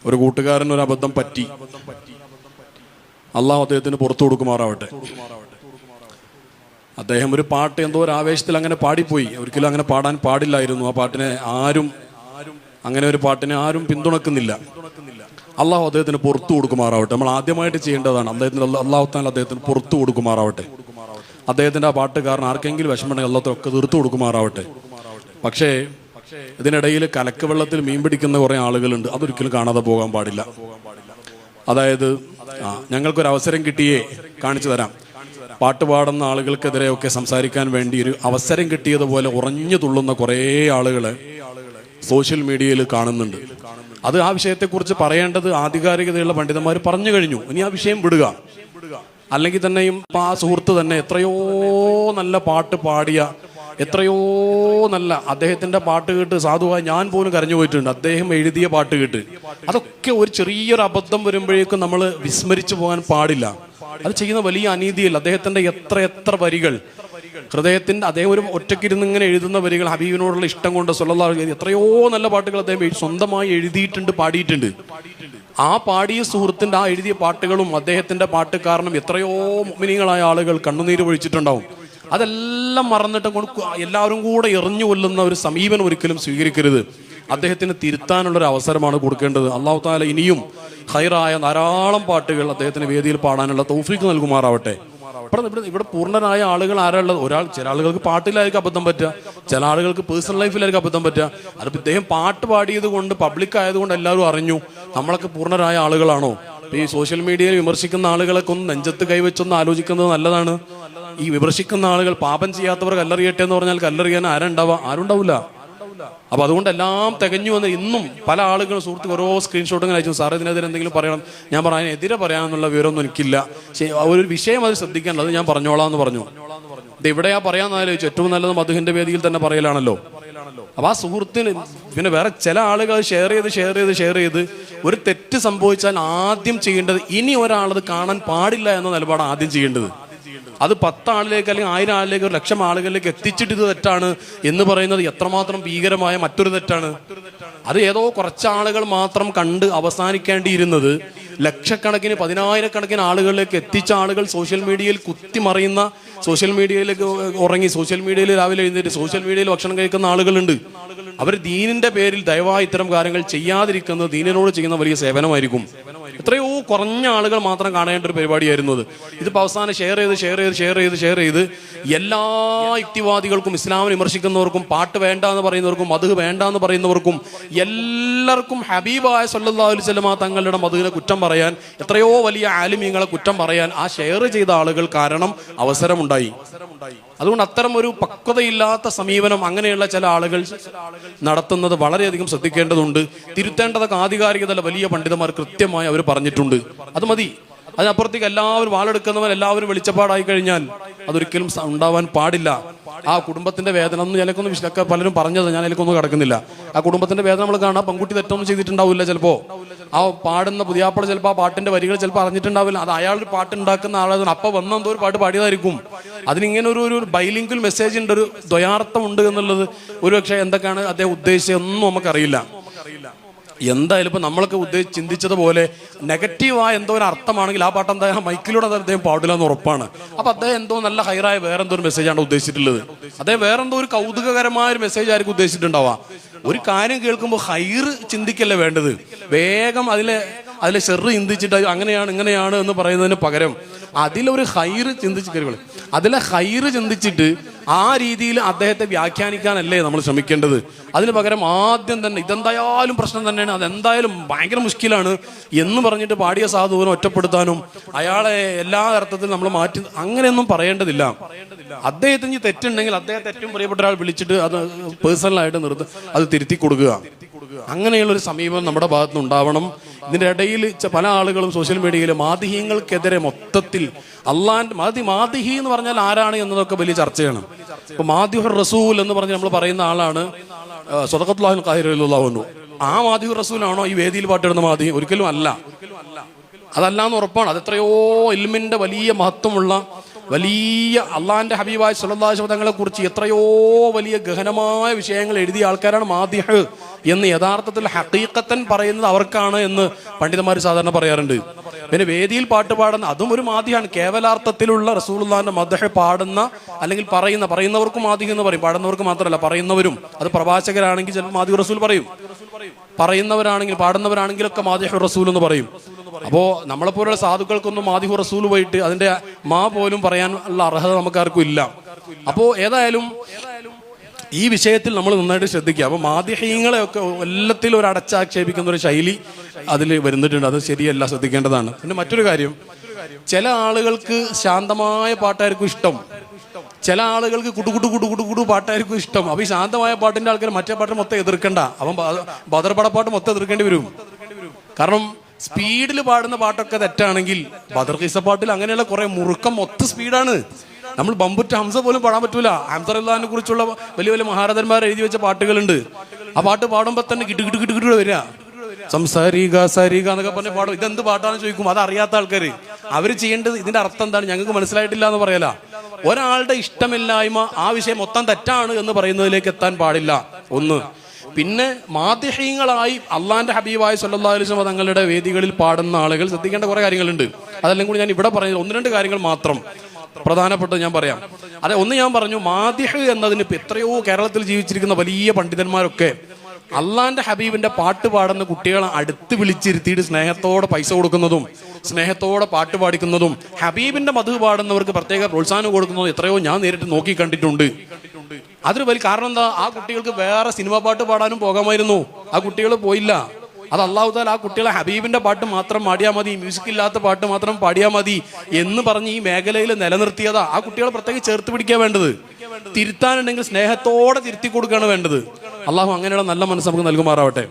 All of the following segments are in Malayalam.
ഒരു കൂട്ടുകാരൻ ഒരു അബദ്ധം പറ്റി. അള്ളാഹു അദ്ദേഹത്തിന് പുറത്തു കൊടുക്കുമാറാവട്ടെ. അദ്ദേഹം ഒരു പാട്ട് എന്തോ ഒരു ആവേശത്തിൽ അങ്ങനെ പാടിപ്പോയി. ഒരിക്കലും അങ്ങനെ പാടാൻ പാടില്ലായിരുന്നു. ആ പാട്ടിനെ അങ്ങനെ ഒരു പാട്ടിനെ ആരും പിന്തുണക്കുന്നില്ല. അള്ളാഹു അദ്ദേഹത്തിന് പുറത്തു കൊടുക്കുമാറാവട്ടെ. നമ്മൾ ആദ്യമായിട്ട് ചെയ്യേണ്ടതാണ് അള്ളാഹു താല അദ്ദേഹത്തിന് പുറത്തു കൊടുക്കുമാറാവട്ടെ. അദ്ദേഹത്തിൻ്റെ ആ പാട്ട് കാരണം ആർക്കെങ്കിലും വിഷമമുണ്ടെങ്കിൽ അള്ളാഹു തീർത്തു കൊടുക്കുമാറാവട്ടെ. പക്ഷേ ഇതിനിടയിൽ കലക്ക് വെള്ളത്തിൽ മീൻ പിടിക്കുന്ന കുറേ ആളുകളുണ്ട്. അതൊരിക്കലും കാണാതെ പോകാൻ പാടില്ല. അതായത് ഞങ്ങൾക്കൊരു അവസരം കിട്ടിയേ കാണിച്ചു തരാം. പാട്ട് പാടുന്ന ആളുകൾക്കെതിരെയൊക്കെ സംസാരിക്കാൻ വേണ്ടി ഒരു അവസരം കിട്ടിയതുപോലെ ഉറഞ്ഞു തുള്ളുന്ന കുറേ ആളുകളെ സോഷ്യൽ മീഡിയയിൽ കാണുന്നുണ്ട്. അത് ആ വിഷയത്തെക്കുറിച്ച് പറയേണ്ടത് ആധികാരികതയുള്ള പണ്ഡിതന്മാർ പറഞ്ഞു കഴിഞ്ഞു. ഇനി ആ വിഷയം വിടുക. അല്ലെങ്കിൽ തന്നെയും ആ സുഹൃത്ത് തന്നെ എത്രയോ നല്ല പാട്ട് പാടിയ, എത്രയോ നല്ല അദ്ദേഹത്തിൻ്റെ പാട്ട് കേട്ട് സാധുവായി ഞാൻ പോലും കരഞ്ഞു പോയിട്ടുണ്ട്. അദ്ദേഹം എഴുതിയ പാട്ട് കേട്ട്. അതൊക്കെ ഒരു ചെറിയൊരു അബദ്ധം വരുമ്പോഴേക്കും നമ്മൾ വിസ്മരിച്ചു പോകാൻ പാടില്ല. അത് ചെയ്യുന്ന വലിയ അനീതിയല്ല. അദ്ദേഹത്തിൻ്റെ എത്ര വരികൾ ഹൃദയത്തിൻ്റെ, അദ്ദേഹം ഒരു ഒറ്റയ്ക്കിരുന്ന് ഇങ്ങനെ എഴുതുന്ന വരികൾ ഹബീബിനോടുള്ള ഇഷ്ടം കൊണ്ട് സ്വല്ലല്ലാഹു അലൈഹി എത്രയോ നല്ല പാട്ടുകൾ അദ്ദേഹം സ്വന്തമായി എഴുതിയിട്ടുണ്ട്, പാടിയിട്ടുണ്ട്. ആ പാടിയ സുഹൃത്തിൻ്റെ ആ എഴുതിയ പാട്ടുകളും അദ്ദേഹത്തിൻ്റെ പാട്ട് കാരണം എത്രയോ മുഅ്മിനീങ്ങളായ ആളുകൾ കണ്ണുനീര് പൊഴിച്ചിട്ടുണ്ടാവും. അതെല്ലാം മറന്നിട്ട് എല്ലാവരും കൂടെ എറിഞ്ഞു കൊല്ലുന്ന ഒരു സമീപനം ഒരിക്കലും സ്വീകരിക്കരുത്. അദ്ദേഹത്തിന് തിരുത്താനുള്ളൊരു അവസരമാണ് കൊടുക്കേണ്ടത്. അല്ലാഹു തആല ഇനിയും ഖൈറായ ധാരാളം പാട്ടുകൾ അദ്ദേഹത്തിന് വേദിയിൽ പാടാനുള്ള തൗഫീഖ് നൽകുമാറാവട്ടെ. ഇവിടെ പൂർണ്ണരായ ആളുകൾ ആരാളുള്ളത്? ചില ആളുകൾക്ക് പാട്ടിലായിരിക്കും അബദ്ധം പറ്റുക, ചില ആളുകൾക്ക് പേഴ്സണൽ ലൈഫിലായിരിക്കും അബദ്ധം പറ്റുക. അതിപ്പോൾ ഇദ്ദേഹം പാട്ട് പാടിയത് കൊണ്ട്, പബ്ലിക് ആയതുകൊണ്ട് എല്ലാവരും അറിഞ്ഞു. നമ്മളൊക്കെ പൂർണ്ണരായ ആളുകളാണോ? ഈ സോഷ്യൽ മീഡിയയിൽ വിമർശിക്കുന്ന ആളുകളൊക്കെ ഒന്ന് നെഞ്ചത്ത് കൈവച്ചൊന്ന് ആലോചിക്കുന്നത് നല്ലതാണ്. ഈ വിമർശിക്കുന്ന ആളുകൾ പാപം ചെയ്യാത്തവർ കല്ലെറിയട്ടെ എന്ന് പറഞ്ഞാൽ കല്ലെറിയാൻ ആരുണ്ടാവില്ല. അപ്പൊ അതുകൊണ്ട് എല്ലാം തികഞ്ഞു വന്ന് ഇന്നും പല ആളുകളും സുഹൃത്ത് ഓരോ സ്ക്രീൻഷോട്ടുകൾ അയച്ചു. സാർ ഇതിനെതിരെ എന്തെങ്കിലും പറയണം. ഞാൻ പറഞ്ഞു അതിനെതിരെ പറയാനുള്ള വിവരമൊന്നും എനിക്കില്ല. ഒരു വിഷയം അത് ശ്രദ്ധിക്കേണ്ടത് ഞാൻ പറഞ്ഞോളാം എന്ന് പറഞ്ഞു. ഇത് എവിടെയാ പറയാന്ന് ആലോചിച്ചു. ഏറ്റവും നല്ലത് മധുഹിന്റെ വേദിയിൽ തന്നെ പറയലാണല്ലോ. അപ്പൊ ആ സുഹൃത്തിന് പിന്നെ വേറെ ചില ആളുകൾ ഷെയർ ചെയ്ത് ഒരു തെറ്റ് സംഭവിച്ചാൽ ആദ്യം ചെയ്യേണ്ടത് ഇനി ഒരാളത് കാണാൻ പാടില്ല എന്ന നിലപാട് ആദ്യം ചെയ്യേണ്ടത്. അത് 10 ആളിലേക്ക് അല്ലെങ്കിൽ 1000 ആളിലേക്ക് 1,00,000 ആളുകളിലേക്ക് എത്തിച്ചിട്ട് ഇത് തെറ്റാണ് എന്ന് പറയുന്നത് എത്രമാത്രം ഭീകരമായ മറ്റൊരു തെറ്റാണ്. അത് ഏതോ കുറച്ച് ആളുകൾ മാത്രം കണ്ട് അവസാനിക്കേണ്ടിയിരുന്നത് ലക്ഷക്കണക്കിന് 10,000-കണക്കിന് ആളുകളിലേക്ക് എത്തിച്ച ആളുകൾ സോഷ്യൽ മീഡിയയിൽ കുത്തിമറിയുന്ന, സോഷ്യൽ മീഡിയയിലേക്ക് ഉറങ്ങി, സോഷ്യൽ മീഡിയയിൽ രാവിലെ എഴുന്നേറ്റ് സോഷ്യൽ മീഡിയയിൽ ഭക്ഷണം കഴിക്കുന്ന ആളുകളുണ്ട്. അവർ ദീനിന്റെ പേരിൽ ദയവായി ഇത്തരം കാര്യങ്ങൾ ചെയ്യാതിരിക്കുന്നത് ദീനിനോട് ചെയ്യുന്ന വലിയ സേവനമായിരിക്കും. എത്രയോ കുറഞ്ഞ ആളുകൾ മാത്രം കാണേണ്ട ഒരു പരിപാടിയായിരുന്നു അത്. ഇതിപ്പോൾ അവസാനം ഷെയർ ചെയ്ത് എല്ലാ യുക്തിവാദികൾക്കും, ഇസ്ലാമിനെ വിമർശിക്കുന്നവർക്കും, പാട്ട് വേണ്ട എന്ന് പറയുന്നവർക്കും, മദ്ഹ് വേണ്ട എന്ന് പറയുന്നവർക്കും എല്ലാവർക്കും ഹബീബായ സല്ലല്ലാഹു അലൈഹി വസല്ലമ തങ്ങളുടെ മദ്ഹിനെ കുറ്റം പറയാൻ, എത്രയോ വലിയ ആലിമീങ്ങളെ കുറ്റം പറയാൻ ആ ഷെയർ ചെയ്ത ആളുകൾ കാരണം അവസരമുണ്ടായി. അതുകൊണ്ട് അത്തരം ഒരു പക്വതയില്ലാത്ത സമീപനം അങ്ങനെയുള്ള ചില ആളുകൾ നടത്തുന്നത് വളരെയധികം ശ്രദ്ധിക്കേണ്ടതുണ്ട്. തിരുത്തേണ്ടതൊക്കെ ആധികാരികതല്ല വലിയ പണ്ഡിതന്മാർ കൃത്യമായി അവർ പറഞ്ഞിട്ടുണ്ട്. അത് മതി. അതിനപ്പുറത്തേക്ക് എല്ലാവരും വാളെടുക്കുന്നവർ എല്ലാവരും വെളിച്ചപ്പാടായി കഴിഞ്ഞാൽ അതൊരിക്കലും ഉണ്ടാവാൻ പാടില്ല. ആ കുടുംബത്തിന്റെ വേദന ഒന്നും ചിലക്കൊന്നും വിഷയൊക്കെ പലരും പറഞ്ഞത് ഞാൻ അതിലേക്കൊന്നും കിടക്കുന്നില്ല. ആ കുടുംബത്തിന്റെ വേദന നമ്മൾ കാണാം. പെൺകുട്ടി തെറ്റൊന്നും ചെയ്തിട്ടുണ്ടാവില്ല. ചിലപ്പോ ആ പാടുന്ന പുതിയാപ്പള ചിലപ്പോൾ ആ പാട്ടിന്റെ വരികൾ ചിലപ്പോൾ അറിഞ്ഞിട്ടുണ്ടാവില്ല. അത് അയാളൊരു പാട്ടുണ്ടാക്കുന്ന ആളാണ്. അപ്പൊ വന്നെന്തോ ഒരു പാട്ട് പാടിയതായിരിക്കും. അതിനിങ്ങനെ ഒരു ബൈലിംഗ്വൽ മെസ്സേജ് ഉണ്ട്, ഒരു ദ്വയാർത്ഥം ഉണ്ട് എന്നുള്ളത് ഒരുപക്ഷെ എന്തൊക്കെയാണ് അദ്ദേഹം ഉദ്ദേശിച്ചത് ഒന്നും നമുക്കറിയില്ല. എന്തായാലും ഇപ്പൊ നമ്മളൊക്കെ ചിന്തിച്ചതുപോലെ നെഗറ്റീവായ എന്തോ ഒരു അർത്ഥമാണെങ്കിൽ ആ പാട്ട് എന്തായാലും മൈക്കിലൂടെ അദ്ദേഹം പാടില്ല എന്ന് ഉറപ്പാണ്. അപ്പൊ അദ്ദേഹം എന്തോ നല്ല ഹൈറായ വേറെന്തോ ഒരു മെസ്സേജാണ് ഉദ്ദേശിച്ചിട്ടുള്ളത്. അദ്ദേഹം വേറെന്തോ ഒരു കൗതുകകരമായ ഒരു മെസ്സേജ് ആയിരിക്കും ഉദ്ദേശിച്ചിട്ടുണ്ടാവുക. ഒരു കാര്യം കേൾക്കുമ്പോൾ ഹൈറ് ചിന്തിക്കല്ലേ വേണ്ടത്. വേഗം അതിലെ ഷെറ് ചിന്തിച്ചിട്ട് അങ്ങനെയാണ് ഇങ്ങനെയാണ് എന്ന് പറയുന്നതിന് പകരം അതിലൊരു ഹൈറ് ചിന്തിച്ചിട്ട് ആ രീതിയിൽ അദ്ദേഹത്തെ വ്യാഖ്യാനിക്കാനല്ലേ നമ്മൾ ശ്രമിക്കേണ്ടത്. അതിന് പകരം ആദ്യം തന്നെ ഇതെന്തായാലും പ്രശ്നം തന്നെയാണ്, അതെന്തായാലും ഭയങ്കര മുഷ്കിലാണ് എന്ന് പറഞ്ഞിട്ട് പാടിയ സാധുവിനെ ഒറ്റപ്പെടുത്താനും അയാളെ എല്ലാ അർത്ഥത്തിലും നമ്മൾ മാറ്റി അങ്ങനെയൊന്നും പറയേണ്ടതില്ല. അദ്ദേഹത്തിന് തെറ്റുണ്ടെങ്കിൽ അദ്ദേഹത്തെ ഏറ്റവും പ്രിയപ്പെട്ട ഒരാൾ വിളിച്ചിട്ട് അത് പേഴ്സണലായിട്ട് അത് തിരുത്തി കൊടുക്കുക. അങ്ങനെയുള്ളൊരു സമീപനം നമ്മുടെ ഭാഗത്തുനിന്ന് ഉണ്ടാവണം. ഇതിൻ്റെ ഇടയിൽ പല ആളുകളും സോഷ്യൽ മീഡിയയിൽ മാദിഹീങ്ങൾക്കെതിരെ മൊത്തത്തിൽ മാദിഹി എന്ന് പറഞ്ഞാൽ ആരാണ് എന്നതൊക്കെ വലിയ ചർച്ചയാണ്. ഇപ്പൊ മാദിഹുർ റസൂൽ എന്ന് പറഞ്ഞ് നമ്മൾ പറയുന്ന ആളാണ് സ്വദഖത്തുല്ലാഹിൽ ഖാഹിർ റളിയല്ലാഹു അൻഹു. ആ മാദിഹുർ റസൂലാണോ ഈ വേദിയിൽ പാട്ടിടുന്ന മാദിഹി? ഒരിക്കലും അല്ല. അതല്ല എന്ന് ഉറപ്പാണ്. അതെത്രയോ ഇൽമിന്റെ വലിയ മഹത്വമുള്ള വലിയ അള്ളാഹിന്റെ ഹബീബായ സ്വല്ലല്ലാഹു അലൈഹി വസല്ലം തങ്ങളെ കുറിച്ച് എത്രയോ വലിയ ഗഹനമായ വിഷയങ്ങൾ എഴുതിയ ആൾക്കാരാണ് മാദിഹ് എന്ന് യഥാർത്ഥത്തിൽ ഹഖീഖത്തൻ പറയുന്നത് അവർക്കാണ് എന്ന് പണ്ഡിതന്മാർ സാധാരണ പറയാറുണ്ട്. പിന്നെ വേദിയിൽ പാട്ട് പാടുന്ന അതും ഒരു മാദിഹാണ്. കേവലാർത്ഥത്തിലുള്ള റസൂലുള്ളാഹിന്റെ മദ്ഹ് പാടുന്ന അല്ലെങ്കിൽ പറയുന്നവർക്കും മാദിഹ് എന്ന് പറയും. പാടുന്നവർക്ക് മാത്രമല്ല, പറയുന്നവരും. അത് പ്രവാചകരാണെങ്കിൽ ചിലപ്പോൾ മാദിഹ് റസൂൽ പറയും, പറയുന്നവരാണെങ്കിൽ പാടുന്നവരാണെങ്കിലൊക്കെ മാദിഹ് റസൂൽ എന്ന് പറയും. അപ്പോ നമ്മളെപ്പോലുള്ള സാധുക്കൾക്കൊന്നും മാദിഹ് റസൂൽ പോയിട്ട് അതിന്റെ പോലും പറയാനുള്ള അർഹത നമുക്കാർക്കും ഇല്ല. അപ്പോ ഏതായാലും ഈ വിഷയത്തിൽ നമ്മൾ നന്നായിട്ട് ശ്രദ്ധിക്കുക. അപ്പൊ മാദിഹീങ്ങളെ ഒക്കെ എല്ലാത്തിലും ഒരു അടച്ചാക്ഷേപിക്കുന്ന ഒരു ശൈലി അതിൽ വരുന്നിട്ടുണ്ട്. അത് ശരിയല്ല, ശ്രദ്ധിക്കേണ്ടതാണ്. പിന്നെ മറ്റൊരു കാര്യം, ചില ആളുകൾക്ക് ശാന്തമായ പാട്ടായിരിക്കും ഇഷ്ടം, ചില ആളുകൾക്ക് കുടു പാട്ടായിരിക്കും ഇഷ്ടം. അപ്പൊ ഈ ശാന്തമായ പാട്ടിന്റെ ആൾക്കാർ മറ്റേ പാട്ട് മൊത്തം എതിർക്കണ്ട. അവൻ ബദർ പടപ്പാട്ട് മൊത്തം എതിർക്കേണ്ടി വരും. കാരണം സ്പീഡിൽ പാടുന്ന പാട്ടൊക്കെ തെറ്റാണെങ്കിൽ ബദർ ഖിസ്സ പാട്ടിൽ അങ്ങനെയുള്ള കുറെ മുറുക്കം മൊത്തം സ്പീഡാണ്. നമ്മൾ ബമ്പുറ്റ ഹംസ പോലും പാടാൻ പറ്റൂല. ഹംസ റളിയല്ലാഹുവിനെ കുറിച്ചുള്ള വലിയ വലിയ മഹാരഥന്മാർ എഴുതി വെച്ച പാട്ടുകളുണ്ട്. ആ പാട്ട് പാടുമ്പോ തന്നെ കിട്ടു വരിക, സംസാരിക സരിക എന്നൊക്കെ പറഞ്ഞ് പാടും. ഇതെന്ത് പാട്ടാണെന്ന് ചോദിക്കും. അത് അറിയാത്ത ആൾക്കാർ അവർ ചെയ്യേണ്ടത് ഇതിന്റെ അർത്ഥം എന്താണ് ഞങ്ങൾക്ക് മനസ്സിലായിട്ടില്ല എന്ന് പറയല. ഒരാളുടെ ഇഷ്ടമില്ലായ്മ ആ വിഷയം മൊത്തം തെറ്റാണ് എന്ന് പറയുന്നതിലേക്ക് എത്താൻ പാടില്ല. ഒന്ന്. പിന്നെ മാദിഹീങ്ങളായി അള്ളാന്റെ ഹബീബായ സ്വല്ലല്ലാഹു അലൈഹി വസല്ലം തങ്ങളുടെ വേദികളിൽ പാടുന്ന ആളുകൾ ശ്രദ്ധിക്കേണ്ട കുറെ കാര്യങ്ങളുണ്ട്. അതെല്ലാം കൂടി ഞാൻ ഇവിടെ പറയുന്നത് 1-2 കാര്യങ്ങൾ മാത്രം പ്രധാനപ്പെട്ടത് ഞാൻ പറയാം. അതെ, ഒന്ന് ഞാൻ പറഞ്ഞു, മാദിഹ് എന്നതിന് ഇപ്പൊ എത്രയോ കേരളത്തിൽ ജീവിച്ചിരിക്കുന്ന വലിയ പണ്ഡിതന്മാരൊക്കെ അള്ളാന്റെ ഹബീബിന്റെ പാട്ട് പാടുന്ന കുട്ടികളെ അടുത്ത് വിളിച്ചിരുത്തിയിട്ട് സ്നേഹത്തോടെ പൈസ കൊടുക്കുന്നതും സ്നേഹത്തോടെ പാട്ട് പാടിക്കുന്നതും ഹബീബിന്റെ മധു പാടുന്നവർക്ക് പ്രത്യേക പ്രോത്സാഹനം കൊടുക്കുന്നതും എത്രയോ ഞാൻ നേരിട്ട് നോക്കി കണ്ടിട്ടുണ്ട്. അതൊരു വലിയ കാരണം എന്താ, ആ കുട്ടികൾക്ക് വേറെ സിനിമ പാട്ട് പാടാനും പോകാമായിരുന്നു, ആ കുട്ടികൾ പോയില്ല. അത് അല്ലാഹു തആല ആ കുട്ടികളെ ഹബീബിന്റെ പാട്ട് മാത്രം പാടിയാൽ മതി, മ്യൂസിക് ഇല്ലാത്ത പാട്ട് മാത്രം പാടിയാൽ മതി എന്ന് പറഞ്ഞ് ഈ മേഖലയിൽ നിലനിർത്തിയതാ. ആ കുട്ടികളെ പ്രത്യേകം ചേർത്ത് പിടിക്കാൻ വേണ്ടത്. തിരുത്താനുണ്ടെങ്കിൽ സ്നേഹത്തോടെ തിരുത്തി കൊടുക്കുകയാണ് വേണ്ടത്. അള്ളാഹു അങ്ങനെയുള്ള നല്ല മനസ്സ് നമുക്ക് നൽകുമാറാവട്ടെ.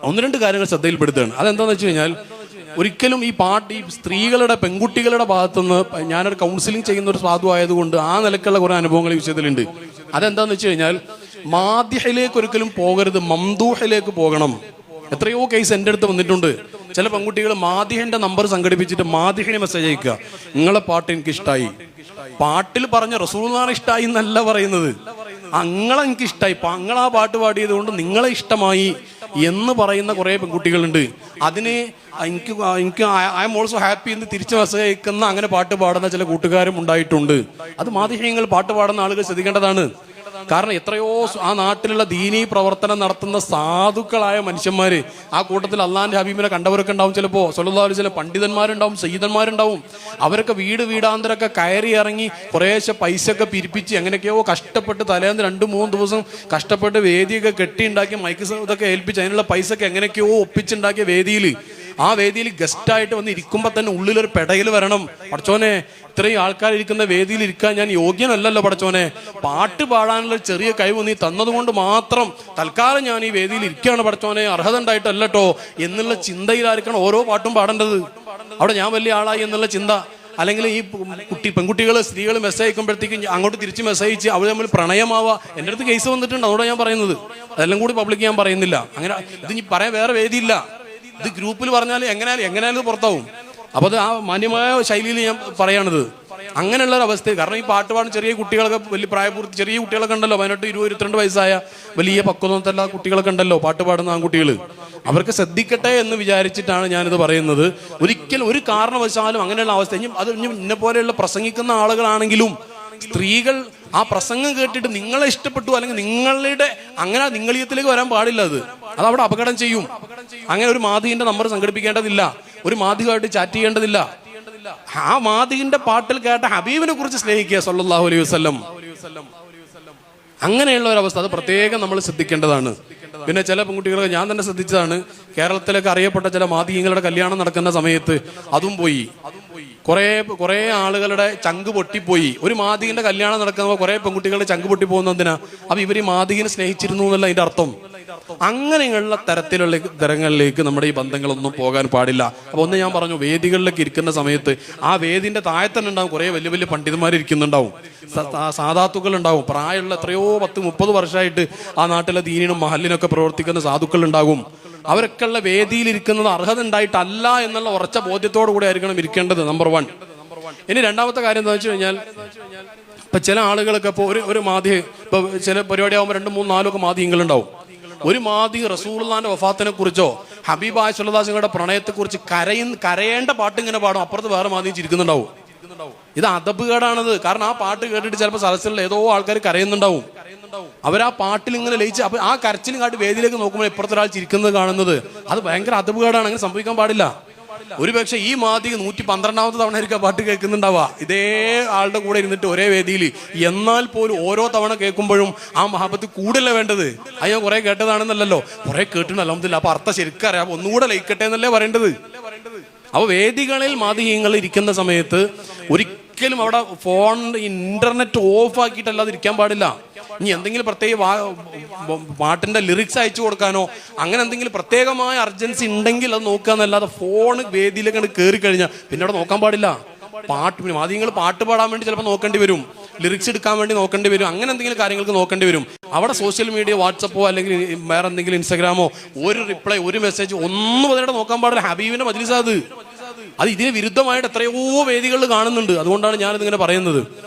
1-2 കാര്യങ്ങൾ ശ്രദ്ധയിൽപ്പെടുത്തുകയാണ്. അതെന്താന്ന് വെച്ച് കഴിഞ്ഞാൽ, ഒരിക്കലും ഈ പാട്ട് ഈ സ്ത്രീകളുടെ പെൺകുട്ടികളുടെ ഭാഗത്തുനിന്ന് ഞാനൊരു കൗൺസിലിംഗ് ചെയ്യുന്ന ഒരു സാധു ആയതുകൊണ്ട് ആ നിലക്കുള്ള കുറെ അനുഭവങ്ങൾ ഈ വിഷയത്തിലുണ്ട്. അതെന്താന്ന് വെച്ച് കഴിഞ്ഞാൽ, മാദിഹിലേക്ക് ഒരിക്കലും പോകരുത്, മംദൂഹിലേക്ക് പോകണം. എത്രയോ കേസ് എൻ്റെ അടുത്ത് വന്നിട്ടുണ്ട്. ചില പെൺകുട്ടികൾ മാദിഹിന്റെ നമ്പർ സംഘടിപ്പിച്ചിട്ട് മാദിഹിനെ മെസ്സേജ് അയക്കുക, നിങ്ങളെ പാട്ട് എനിക്ക് ഇഷ്ടമായി. പാട്ടിൽ പറഞ്ഞ റസൂലുള്ളാഹിനെ ഇഷ്ടമായി എന്നല്ല പറയുന്നത്, അങ്ങളെ എനിക്ക് ഇഷ്ടമായി, അങ്ങളാ പാട്ട് പാടിയത് കൊണ്ട് നിങ്ങളെ ഇഷ്ടമായി എന്ന് പറയുന്ന കുറെ പെൺകുട്ടികളുണ്ട്. അതിന് എനിക്ക് ഐ എം ഓൾസോ ഹാപ്പി എന്ന് തിരിച്ചു മെസ്സേജ് അയക്കുന്ന അങ്ങനെ പാട്ട് പാടുന്ന ചില കൂട്ടുകാരും ഉണ്ടായിട്ടുണ്ട്. അത് മാദിഹ്യങ്ങൾ പാട്ട് പാടുന്ന ആളുകൾ ശ്രദ്ധിക്കേണ്ടതാണ്. കാരണം എത്രയോ ആ നാട്ടിലുള്ള ദീനീ പ്രവർത്തനം നടത്തുന്ന സാധുക്കളായ മനുഷ്യന്മാര്, ആ കൂട്ടത്തിൽ അള്ളാന്റെ ഹബീബിനെ കണ്ടവരൊക്കെ ഉണ്ടാവും, ചിലപ്പോ സ്വല്ലല്ലാഹു അലൈഹി വസല്ലം പണ്ഡിതന്മാരുണ്ടാവും, സയ്യിദന്മാരുണ്ടാവും. അവരൊക്കെ വീടാന്തരൊക്കെ കയറി ഇറങ്ങി കുറേശ്ശെ പൈസ ഒക്കെ പിരിപ്പിച്ച് എങ്ങനെയൊക്കെയോ കഷ്ടപ്പെട്ട് തലേന്ന് 2-3 ദിവസം കഷ്ടപ്പെട്ട് വേദിയൊക്കെ കെട്ടിയുണ്ടാക്കി മൈക്ക് ഇതൊക്കെ ഏൽപ്പിച്ച് അതിനുള്ള പൈസ ഒക്കെ എങ്ങനെയൊക്കെയോ ഒപ്പിച്ചുണ്ടാക്കിയ ആ വേദിയിൽ ഗസ്റ്റായിട്ട് വന്ന് ഇരിക്കുമ്പോ തന്നെ ഉള്ളിലൊരു പെടയിൽ വരണം, പടച്ചോനെ ഇത്രയും ആൾക്കാർ ഇരിക്കുന്ന വേദിയിൽ ഇരിക്കാൻ ഞാൻ യോഗ്യനല്ലല്ലോ പടച്ചോനെ, പാട്ട് പാടാനുള്ള ചെറിയ കഴിവ് നീ തന്നതുകൊണ്ട് മാത്രം തൽക്കാലം ഞാൻ ഈ വേദിയിൽ ഇരിക്കുകയാണ് പടച്ചോനെ, അർഹത ഉണ്ടായിട്ടല്ലോ എന്നുള്ള ചിന്തയിലായിരിക്കണം ഓരോ പാട്ടും പാടേണ്ടത്. അവിടെ ഞാൻ വലിയ ആളായി എന്നുള്ള ചിന്ത, അല്ലെങ്കിൽ ഈ പെൺകുട്ടികൾ സ്ത്രീകൾ മെസ്സേജ് അയക്കുമ്പോഴത്തേക്കും അങ്ങോട്ട് തിരിച്ച് മെസ്സേജ് അയച്ച് അവർ തമ്മിൽ പ്രണയമാവാ. എൻ്റെ അടുത്ത് കേസ് വന്നിട്ടുണ്ട്, അതോടെ ഞാൻ പറയുന്നത്. അതെല്ലാം കൂടി പബ്ലിക് ഞാൻ പറയുന്നില്ല. അങ്ങനെ ഇത് ഇനി പറയാൻ വേറെ വേദിയില്ല. ഇത് ഗ്രൂപ്പിൽ പറഞ്ഞാൽ എങ്ങനെയാലും പുറത്താവും. അപ്പൊ അത് ആ മാന്യമായ ശൈലിയിൽ ഞാൻ പറയാണിത്. അങ്ങനെയുള്ള ഒരു അവസ്ഥ. കാരണം ഈ പാട്ട് പാടുന്ന ചെറിയ കുട്ടികളൊക്കെ, വലിയ പ്രായപൂർത്തി ചെറിയ കുട്ടികളൊക്കെ ഉണ്ടല്ലോ, 18-22 വയസ്സായ വലിയ പക്വതല്ല കുട്ടികളൊക്കെ ഉണ്ടല്ലോ പാട്ട് പാടുന്ന ആൺകുട്ടികൾ. അവർക്ക് ശ്രദ്ധിക്കട്ടെ എന്ന് വിചാരിച്ചിട്ടാണ് ഞാനിത് പറയുന്നത്. ഒരിക്കലും ഒരു കാരണവശാലും അങ്ങനെയുള്ള അവസ്ഥ അത് ഇന്നെ പോലെയുള്ള പ്രസംഗിക്കുന്ന ആളുകളാണെങ്കിലും സ്ത്രീകൾ ആ പ്രസംഗം കേട്ടിട്ട് നിങ്ങളെ ഇഷ്ടപ്പെട്ടു അല്ലെങ്കിൽ നിങ്ങളുടെ അങ്ങനെ നിങ്ങളീയത്തിലേക്ക് വരാൻ പാടില്ല. അത് അവിടെ അപകടം ചെയ്യും. അങ്ങനെ ഒരു മാദിഹിന്റെ നമ്പർ സംഘടിപ്പിക്കേണ്ടതില്ല, ഒരു മാദിഹമായിട്ട് ചാറ്റ് ചെയ്യേണ്ടതില്ല. ആ മാദിഹിന്റെ പാട്ടിൽ കേട്ട ഹബീബിനെ കുറിച്ച് സ്നേഹിക്കുക സല്ലല്ലാഹു അലൈഹി വസല്ലം. അങ്ങനെയുള്ള ഒരു അവസ്ഥ അത് പ്രത്യേകം നമ്മൾ ശ്രദ്ധിക്കേണ്ടതാണ്. പിന്നെ ചില പെൺകുട്ടികളൊക്കെ ഞാൻ തന്നെ ശ്രദ്ധിച്ചതാണ്, കേരളത്തിലൊക്കെ അറിയപ്പെട്ട ചില മാദിഹങ്ങളുടെ കല്യാണം നടക്കുന്ന സമയത്ത് അതും പോയി. കുറെ ആളുകളുടെ ചങ്ക് പൊട്ടിപ്പോയി. ഒരു മാദിഹിന്റെ കല്യാണം നടക്കുമ്പോൾ കുറെ പെൺകുട്ടികളുടെ ചങ്ക് പൊട്ടിപ്പോകുന്നതിനാ. അപ്പൊ ഇവര് മാദിഹിനെ സ്നേഹിച്ചിരുന്നു എന്നല്ല അതിന്റെ അർത്ഥം. അങ്ങനെയുള്ള തരങ്ങളിലേക്ക് നമ്മുടെ ഈ ബന്ധങ്ങളൊന്നും പോകാൻ പാടില്ല. അപ്പൊ ഒന്ന് ഞാൻ പറഞ്ഞു, വേദികളിലേക്ക് ഇരിക്കുന്ന സമയത്ത് ആ വേദിന്റെ താഴെ തന്നെ ഉണ്ടാവും കുറെ വലിയ വലിയ പണ്ഡിതന്മാർ ഇരിക്കുന്നുണ്ടാവും, സാധാത്തുക്കൾ ഉണ്ടാവും, പ്രായമുള്ള എത്രയോ 10-30 വർഷമായിട്ട് ആ നാട്ടിലെ ദീനിനും മഹലിനൊക്കെ പ്രവർത്തിക്കുന്ന സാധുക്കൾ ഉണ്ടാകും. അവരൊക്കെ ഉള്ള വേദിയിൽ ഇരിക്കുന്നത് അർഹത ഉണ്ടായിട്ടല്ല എന്നുള്ള ഉറച്ച ബോധ്യത്തോടു കൂടി ആയിരിക്കണം ഇരിക്കേണ്ടത്. നമ്പർ 1. ഇനി രണ്ടാമത്തെ കാര്യം എന്താ വെച്ച് കഴിഞ്ഞാൽ, ഇപ്പൊ ചില ആളുകളൊക്കെ ഇപ്പോൾ ഒരു മാധ്യ ഇപ്പൊ ചില പരിപാടി ആകുമ്പോൾ 2, 3, 4 ഒക്കെ മാധ്യങ്ങളുണ്ടാവും. ഒരു മാധ്യ റസൂലുള്ളാഹിന്റെ വഫാത്തിനെ കുറിച്ചോ ഹബീബായ സ്വല്ലല്ലാഹു അലൈഹി വസല്ലമയുടെ പ്രണയത്തെക്കുറിച്ച് കരയേണ്ട പാട്ട് ഇങ്ങനെ പാടും, അപ്പുറത്ത് വേറെ മാധ്യം ചിരിക്കുന്നുണ്ടാവും. ഇത് അദബുകേടാണത്. കാരണം ആ പാട്ട് കേട്ടിട്ട് ചിലപ്പോൾ സദസ്സിലുള്ള ഏതോ ആൾക്കാർ കരയുന്നുണ്ടാവും. അവരാ പാട്ടിൽ ഇങ്ങനെ ലയിച്ച് അപ്പൊ ആ കരച്ചിലും കാട്ടി വേദിയിലേക്ക് നോക്കുമ്പോൾ ഇപ്പുറത്തൊരാൾ ചിരിക്കുന്നത് കാണുന്നത് അത് ഭയങ്കര അദബുകേടാണ്. അങ്ങനെ സംഭവിക്കാൻ പാടില്ല. ഒരുപക്ഷെ ഈ മാധ്യ 112ാമത്തെ തവണ ആയിരിക്കും ആ പാട്ട് കേൾക്കുന്നുണ്ടാവുക, ഇതേ ആളുടെ കൂടെ ഇരുന്നിട്ട് ഒരേ വേദിയിൽ. എന്നാൽ പോലും ഓരോ തവണ കേൾക്കുമ്പോഴും ആ മഹബത്ത് കൂടല്ലേ വേണ്ടത്. അത് ഞാൻ കുറെ കേട്ടതാണെന്നല്ലോ, കുറെ കേട്ടിട്ടുണ്ട് അൽഹംദുലില്ലാഹ്, അപ്പൊ അർത്ഥം ശരിക്കും അറിയാം, ഒന്നുകൂടെ ലയിക്കട്ടെ എന്നല്ലേ പറയേണ്ടത്. അപ്പൊ വേദികളിൽ മാധ്യമങ്ങൾ ഇരിക്കുന്ന സമയത്ത് ഒരിക്കലും അവിടെ ഫോൺ ഇന്റർനെറ്റ് ഓഫ് ആക്കിയിട്ടല്ലാതെ ഇരിക്കാൻ പാടില്ല. ഇനി എന്തെങ്കിലും പ്രത്യേക പാട്ടിന്റെ ലിറിക്സ് അയച്ചു കൊടുക്കാനോ അങ്ങനെ എന്തെങ്കിലും പ്രത്യേകമായ അർജൻസി ഉണ്ടെങ്കിൽ അത് നോക്കുക എന്നല്ലാതെ ഫോൺ വേദിയിലേക്ക് കയറി കഴിഞ്ഞാൽ പിന്നെ അവിടെ നോക്കാൻ പാടില്ല. പാട്ട് മാധ്യമങ്ങൾ പാട്ട് പാടാൻ വേണ്ടി ചിലപ്പോൾ നോക്കേണ്ടി വരും, ലിറിക്സ് എടുക്കാൻ വേണ്ടി നോക്കേണ്ടി വരും, അങ്ങനെ എന്തെങ്കിലും കാര്യങ്ങൾക്ക് നോക്കേണ്ടി വരും. അവിടെ സോഷ്യൽ മീഡിയ വാട്സപ്പോ അല്ലെങ്കിൽ വേറെ എന്തെങ്കിലും ഇൻസ്റ്റാഗ്രാമോ ഒരു റിപ്ലൈ ഒരു മെസ്സേജ് ഒന്നും അതിനെ നോക്കാൻ പാടില്ല. ഹബീബിന്റെ മജ്‌ലിസ് അത് ഇതിന് വിരുദ്ധമായിട്ട് എത്രയോ വേദികളിൽ കാണുന്നുണ്ട്. അതുകൊണ്ടാണ് ഞാനിതിങ്ങനെ പറയുന്നത്.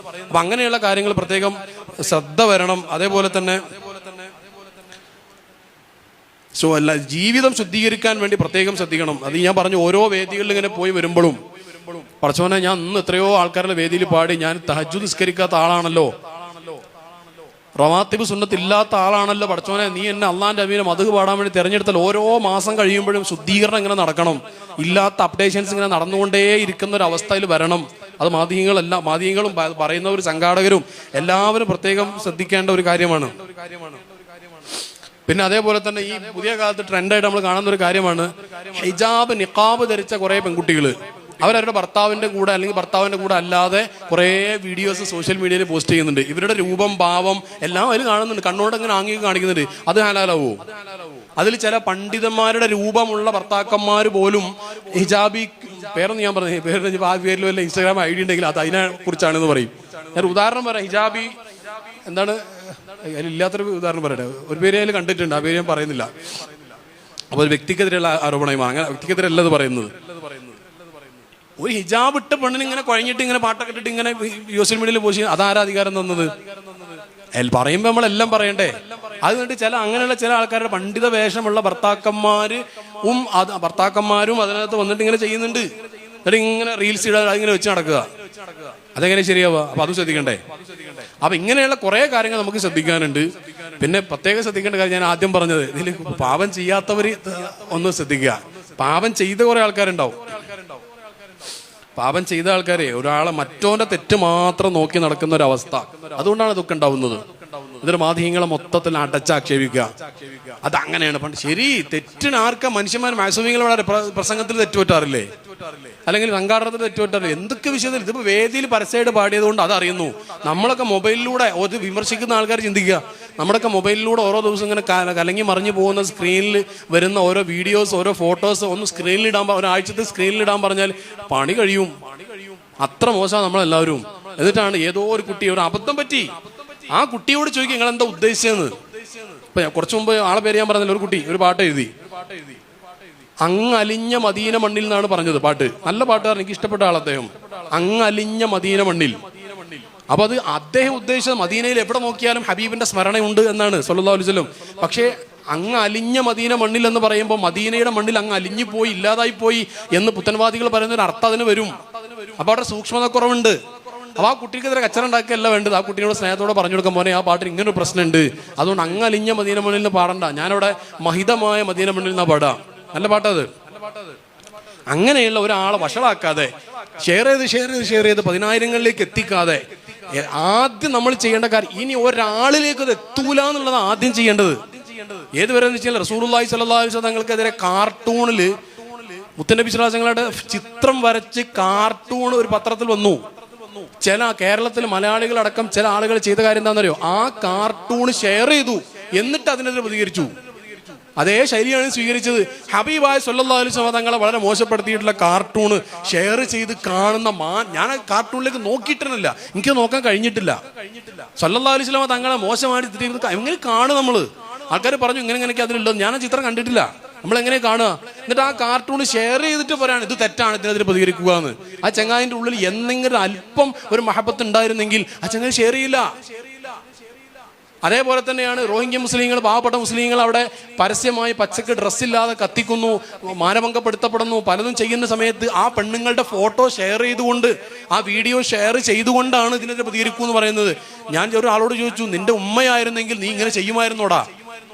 അപ്പൊ അങ്ങനെയുള്ള കാര്യങ്ങൾ പ്രത്യേകം ശ്രദ്ധ വരണം. അതേപോലെ തന്നെ ജീവിതം ശുദ്ധീകരിക്കാൻ വേണ്ടി പ്രത്യേകം ശ്രദ്ധിക്കണം. അത് ഞാൻ പറഞ്ഞു, ഓരോ വേദികളിൽ ഇങ്ങനെ പോയി വരുമ്പോഴും പടച്ചോനെ, ഞാൻ ഇന്ന് എത്രയോ ആൾക്കാരുടെ വേദിയിൽ പാടി, ഞാൻ തഹജ്ജുദ് നിസ്കരിക്കാത്ത ആളാണല്ലോ, റവാത്തിബ് സുന്നത്ത് ഇല്ലാത്ത ആളാണല്ലോ, പടച്ചോനെ നീ എന്നെ അള്ളാന്റെ അമീനെ മദ്ഹ് പാടാൻ വേണ്ടി തിരഞ്ഞെടുത്താൽ ഓരോ മാസം കഴിയുമ്പോഴും ശുദ്ധീകരണം ഇങ്ങനെ നടക്കണം, ഇല്ലാത്ത അപ്ഡേഷൻസ് ഇങ്ങനെ നടന്നുകൊണ്ടേ ഇരിക്കുന്ന ഒരു അവസ്ഥയിൽ വരണം. അത് മാധ്യമങ്ങളും പറയുന്നവരും സംഘാടകരും എല്ലാവരും പ്രത്യേകം ശ്രദ്ധിക്കേണ്ട ഒരു കാര്യമാണ്. പിന്നെ അതേപോലെ തന്നെ ഈ പുതിയ കാലത്ത് ട്രെൻഡായിട്ട് നമ്മൾ കാണുന്ന ഒരു കാര്യമാണ്, ഹിജാബ് നിഖാബ് ധരിച്ച കുറെ പെൺകുട്ടികൾ അവരവരുടെ ഭർത്താവിന്റെ കൂടെ അല്ലെങ്കിൽ ഭർത്താവിന്റെ കൂടെ അല്ലാതെ കുറെ വീഡിയോസ് സോഷ്യൽ മീഡിയയിൽ പോസ്റ്റ് ചെയ്യുന്നുണ്ട്. ഇവരുടെ രൂപം ഭാവം എല്ലാം അതിൽ കാണുന്നുണ്ട്, കണ്ണോട് ഇങ്ങനെ ആങ്ങി കാണിക്കുന്നുണ്ട്. അത് ഹലാലാവോ? അതിൽ ചില പണ്ഡിതന്മാരുടെ രൂപമുള്ള ഭർത്താക്കന്മാർ പോലും ഹിജാബി, പേരൊന്നും ഞാൻ പറഞ്ഞു, പേരിലും അല്ല ഇൻസ്റ്റാഗ്രാം ഐഡി ഉണ്ടെങ്കിൽ അത് അതിനെ കുറിച്ചാണെന്ന് പറയും. ഞാൻ ഉദാഹരണം പറയാം. ഹിജാബി എന്താണ് അതിലില്ലാത്തൊരു ഉദാഹരണം പറയട്ടെ. ഒരു പേര് അതിൽ കണ്ടിട്ടുണ്ട്, ആ പേര് ഞാൻ പറയുന്നില്ല. അപ്പൊ ഒരു വ്യക്തിക്കെതിരെയുള്ള ആരോപണമാണ്. അങ്ങനെ വ്യക്തിക്കെതിരെ അല്ലത് പറയുന്നത്. ഒരു ഹിജാബ് ഇട്ട പെണ്ണിന് ഇങ്ങനെ കുഴഞ്ഞിട്ട് ഇങ്ങനെ പാട്ടൊക്കെ ഇട്ടിട്ട് ഇങ്ങനെ സോഷ്യൽ മീഡിയയിൽ പോയി, അതാരാ അധികാരം തന്നത്? പറയുമ്പോ നമ്മളെല്ലാം പറയണ്ടേ? അത് കണ്ടിട്ട് അങ്ങനെയുള്ള ചില ആൾക്കാരുടെ പണ്ഡിത വേഷമുള്ള ഭർത്താക്കന്മാരും അതിനകത്ത് വന്നിട്ട് ഇങ്ങനെ ചെയ്യുന്നുണ്ട്. എന്നിട്ട് ഇങ്ങനെ റീൽസ് ഇടാൻ അതിങ്ങനെ വെച്ച് നടക്കുക. അതെങ്ങനെ ശരിയാവുക? അപ്പൊ അത് ശ്രദ്ധിക്കണ്ടേ? അപ്പൊ ഇങ്ങനെയുള്ള കുറെ കാര്യങ്ങൾ നമുക്ക് ശ്രദ്ധിക്കാനുണ്ട്. പിന്നെ പ്രത്യേകം ശ്രദ്ധിക്കേണ്ട കാര്യം ഞാൻ ആദ്യം പറഞ്ഞത്, ഇതിൽ പാപം ചെയ്യാത്തവര് ഒന്ന് ശ്രദ്ധിക്കുക. പാപം ചെയ്ത കുറെ ആൾക്കാരുണ്ടാവും. പാപം ചെയ്ത ആൾക്കാരെ ഒരാളെ മറ്റോന്റെ തെറ്റ് മാത്രം നോക്കി നടക്കുന്ന ഒരു അവസ്ഥ, അതുകൊണ്ടാണ് ഇതൊക്കെ ഉണ്ടാവുന്നത്. ഇതൊരു മാധ്യമങ്ങളെ മൊത്തത്തിൽ അടച്ചാക്ഷേപിക്കുക, അതങ്ങനെയാണ്. പണ്ട് ശരി, തെറ്റിന് ആർക്കാ? മനുഷ്യന്മാർ മാക്സിമങ്ങളുടെ പ്രസംഗത്തിൽ തെറ്റുപറ്റാറില്ലേ, അല്ലെങ്കിൽ സംഘാടനത്തിൽ തെറ്റുപറ്റാറില്ലേ? എന്തൊക്കെ വിഷയത്തിൽ ഇതിപ്പോ വേദിയിൽ പരസ്യമായിട്ട് പാടിയത് കൊണ്ട് അതറിയുന്നു. നമ്മളൊക്കെ മൊബൈലിലൂടെ ഒരു വിമർശിക്കുന്ന ആൾക്കാർ ചിന്തിക്കുക, നമ്മുടെയൊക്കെ മൊബൈലിലൂടെ ഓരോ ദിവസം ഇങ്ങനെ കലങ്ങി മറിഞ്ഞു പോകുന്ന സ്ക്രീനിൽ വരുന്ന ഓരോ വീഡിയോസ്, ഓരോ ഫോട്ടോസ് ഒന്ന് സ്ക്രീനിൽ ഇടാൻ, ഒരാഴ്ചത്തെ സ്ക്രീനിൽ ഇടാൻ പറഞ്ഞാൽ പണി കഴിയും. അത്ര മോശമാണ് നമ്മളെല്ലാവരും. എന്നിട്ടാണ് ഏതോ ഒരു കുട്ടി ഒരു അബദ്ധം പറ്റി, ആ കുട്ടിയോട് ചോദിക്കും നിങ്ങൾ എന്താ ഉദ്ദേശിച്ചതെന്ന്. ഇപ്പൊ കുറച്ചു മുമ്പ് ആളെ പേര് ഞാൻ പറഞ്ഞില്ല, ഒരു കുട്ടി ഒരു പാട്ട് എഴുതി, അങ്ങലിഞ്ഞ മദീന മണ്ണിൽ എന്നാണ് പറഞ്ഞത്. പാട്ട് നല്ല പാട്ടുകാരൻ, എനിക്ക് ഇഷ്ടപ്പെട്ട ആൾ അദ്ദേഹം. അങ്ങലിഞ്ഞ മദീന മണ്ണിൽ. അപ്പൊ അത് അദ്ദേഹം ഉദ്ദേശിച്ചത് മദീനയിൽ എവിടെ നോക്കിയാലും ഹബീബിന്റെ സ്മരണയുണ്ട് എന്നാണ് സല്ലല്ലാഹു അലൈഹി വസല്ലം. പക്ഷേ അങ്ങ് അലിഞ്ഞ മദീന മണ്ണിൽ എന്ന് പറയുമ്പോൾ മദീനയുടെ മണ്ണിൽ അങ്ങ് അലിഞ്ഞു പോയി, ഇല്ലാതായി പോയി എന്ന് പുത്തൻവാദികൾ പറയുന്ന ഒരു അർത്ഥം അതിന് വരും. അപ്പൊ അവിടെ സൂക്ഷ്മത കുറവുണ്ട്. അപ്പൊ ആ കുട്ടിക്കെതിരെ കച്ചറ ഉണ്ടാക്കിയല്ല വേണ്ടത്. ആ കുട്ടിയോട് സ്നേഹത്തോടെ പറഞ്ഞു കൊടുക്കാൻ പോലെ ആ പാട്ടിന് ഇങ്ങനെ ഒരു പ്രശ്നമുണ്ട്, അതുകൊണ്ട് അങ്ങ് അലിഞ്ഞ മദീന മണ്ണിൽ നിന്ന് പാടണ്ട, ഞാനവിടെ മഹിതമായ മദീന മണ്ണിൽ നിന്നാ പാടാം. നല്ല പാട്ടത്. അങ്ങനെയുള്ള ഒരാളെ വഷളാക്കാതെ ഷെയർ ചെയ്ത് 10,000ങ്ങളിലേക്ക് എത്തിക്കാതെ ആദ്യം നമ്മൾ ചെയ്യേണ്ട കാര്യം, ഇനി ഒരാളിലേക്ക് അത് എത്തൂല എന്നുള്ളത് ആദ്യം ചെയ്യേണ്ടത്. ഏതുവരെ എന്ന് വെച്ചാൽ റസൂലുള്ളാഹി സ്വല്ലല്ലാഹു അലൈഹി വസല്ലം തങ്ങൾക്കെതിരെ കാർട്ടൂണില് മുത്തനബി സ്വല്ലല്ലാഹു അലൈഹി വസല്ലം ചിത്രം വരച്ച് കാർട്ടൂൺ ഒരു പത്രത്തിൽ വന്നു. ചില കേരളത്തിൽ മലയാളികൾ അടക്കം ചില ആളുകൾ ചെയ്ത കാര്യം എന്താണെന്നറിയോ? ആ കാർട്ടൂൺ ഷെയർ ചെയ്തു, എന്നിട്ട് അതിനെതിരെ പ്രതികരിച്ചു. അതേ ശൈലിയാണ് സ്വീകരിച്ചത്. ഹബീബായ സ്വല്ലല്ലാഹു അലൈഹി വസല്ലം തങ്ങളെ വളരെ മോശപ്പെടുത്തിയിട്ടുള്ള കാർട്ടൂണ് ഷെയർ ചെയ്ത് കാണുന്ന ഞാൻ ആ കാർട്ടൂണിലേക്ക് നോക്കിയിട്ടില്ല, എനിക്ക് നോക്കാൻ കഴിഞ്ഞിട്ടില്ല. സ്വല്ലല്ലാഹു അലൈഹി വസല്ലം തങ്ങളെ മോശമായിട്ട് എങ്ങനെ കാണും നമ്മള്? ആൾക്കാർ പറഞ്ഞു ഇങ്ങനെ അതിലുള്ളത്, ഞാൻ ആ ചിത്രം കണ്ടിട്ടില്ല. നമ്മളെങ്ങനെ കാണുക? എന്നിട്ട് ആ കാർട്ടൂൺ ഷെയർ ചെയ്തിട്ട് പറയാണ് ഇത് തെറ്റാണ്, ഇതിനെതിരെ പ്രതികരിക്കുക എന്ന്. ആ ചങ്ങായിന്റെ ഉള്ളിൽ എന്തെങ്കിലും അല്പം ഒരു മഹബത്ത് ഉണ്ടായിരുന്നെങ്കിൽ ആ ചങ്ങായി ഷെയർ ചെയ്യില്ല. അതേപോലെ തന്നെയാണ് റോഹിംഗ്യ മുസ്ലിങ്ങൾ, പാവപ്പെട്ട മുസ്ലിങ്ങൾ അവിടെ പരസ്യമായി പച്ചക്ക് ഡ്രസ്സില്ലാതെ കത്തിക്കുന്നു, മാനഭംഗപ്പെടുത്തപ്പെടുന്നു, പലതും ചെയ്യുന്ന സമയത്ത് ആ പെണ്ണുങ്ങളുടെ ഫോട്ടോ ഷെയർ ചെയ്തുകൊണ്ട്, ആ വീഡിയോ ഷെയർ ചെയ്തുകൊണ്ടാണ് ഇതിനെതിരെ പ്രതികരിക്കൂ എന്ന് പറയുന്നത്. ഞാൻ ഒരാളോട് ചോദിച്ചു, നിന്റെ ഉമ്മയായിരുന്നെങ്കിൽ നീ ഇങ്ങനെ ചെയ്യുമായിരുന്നോടാ?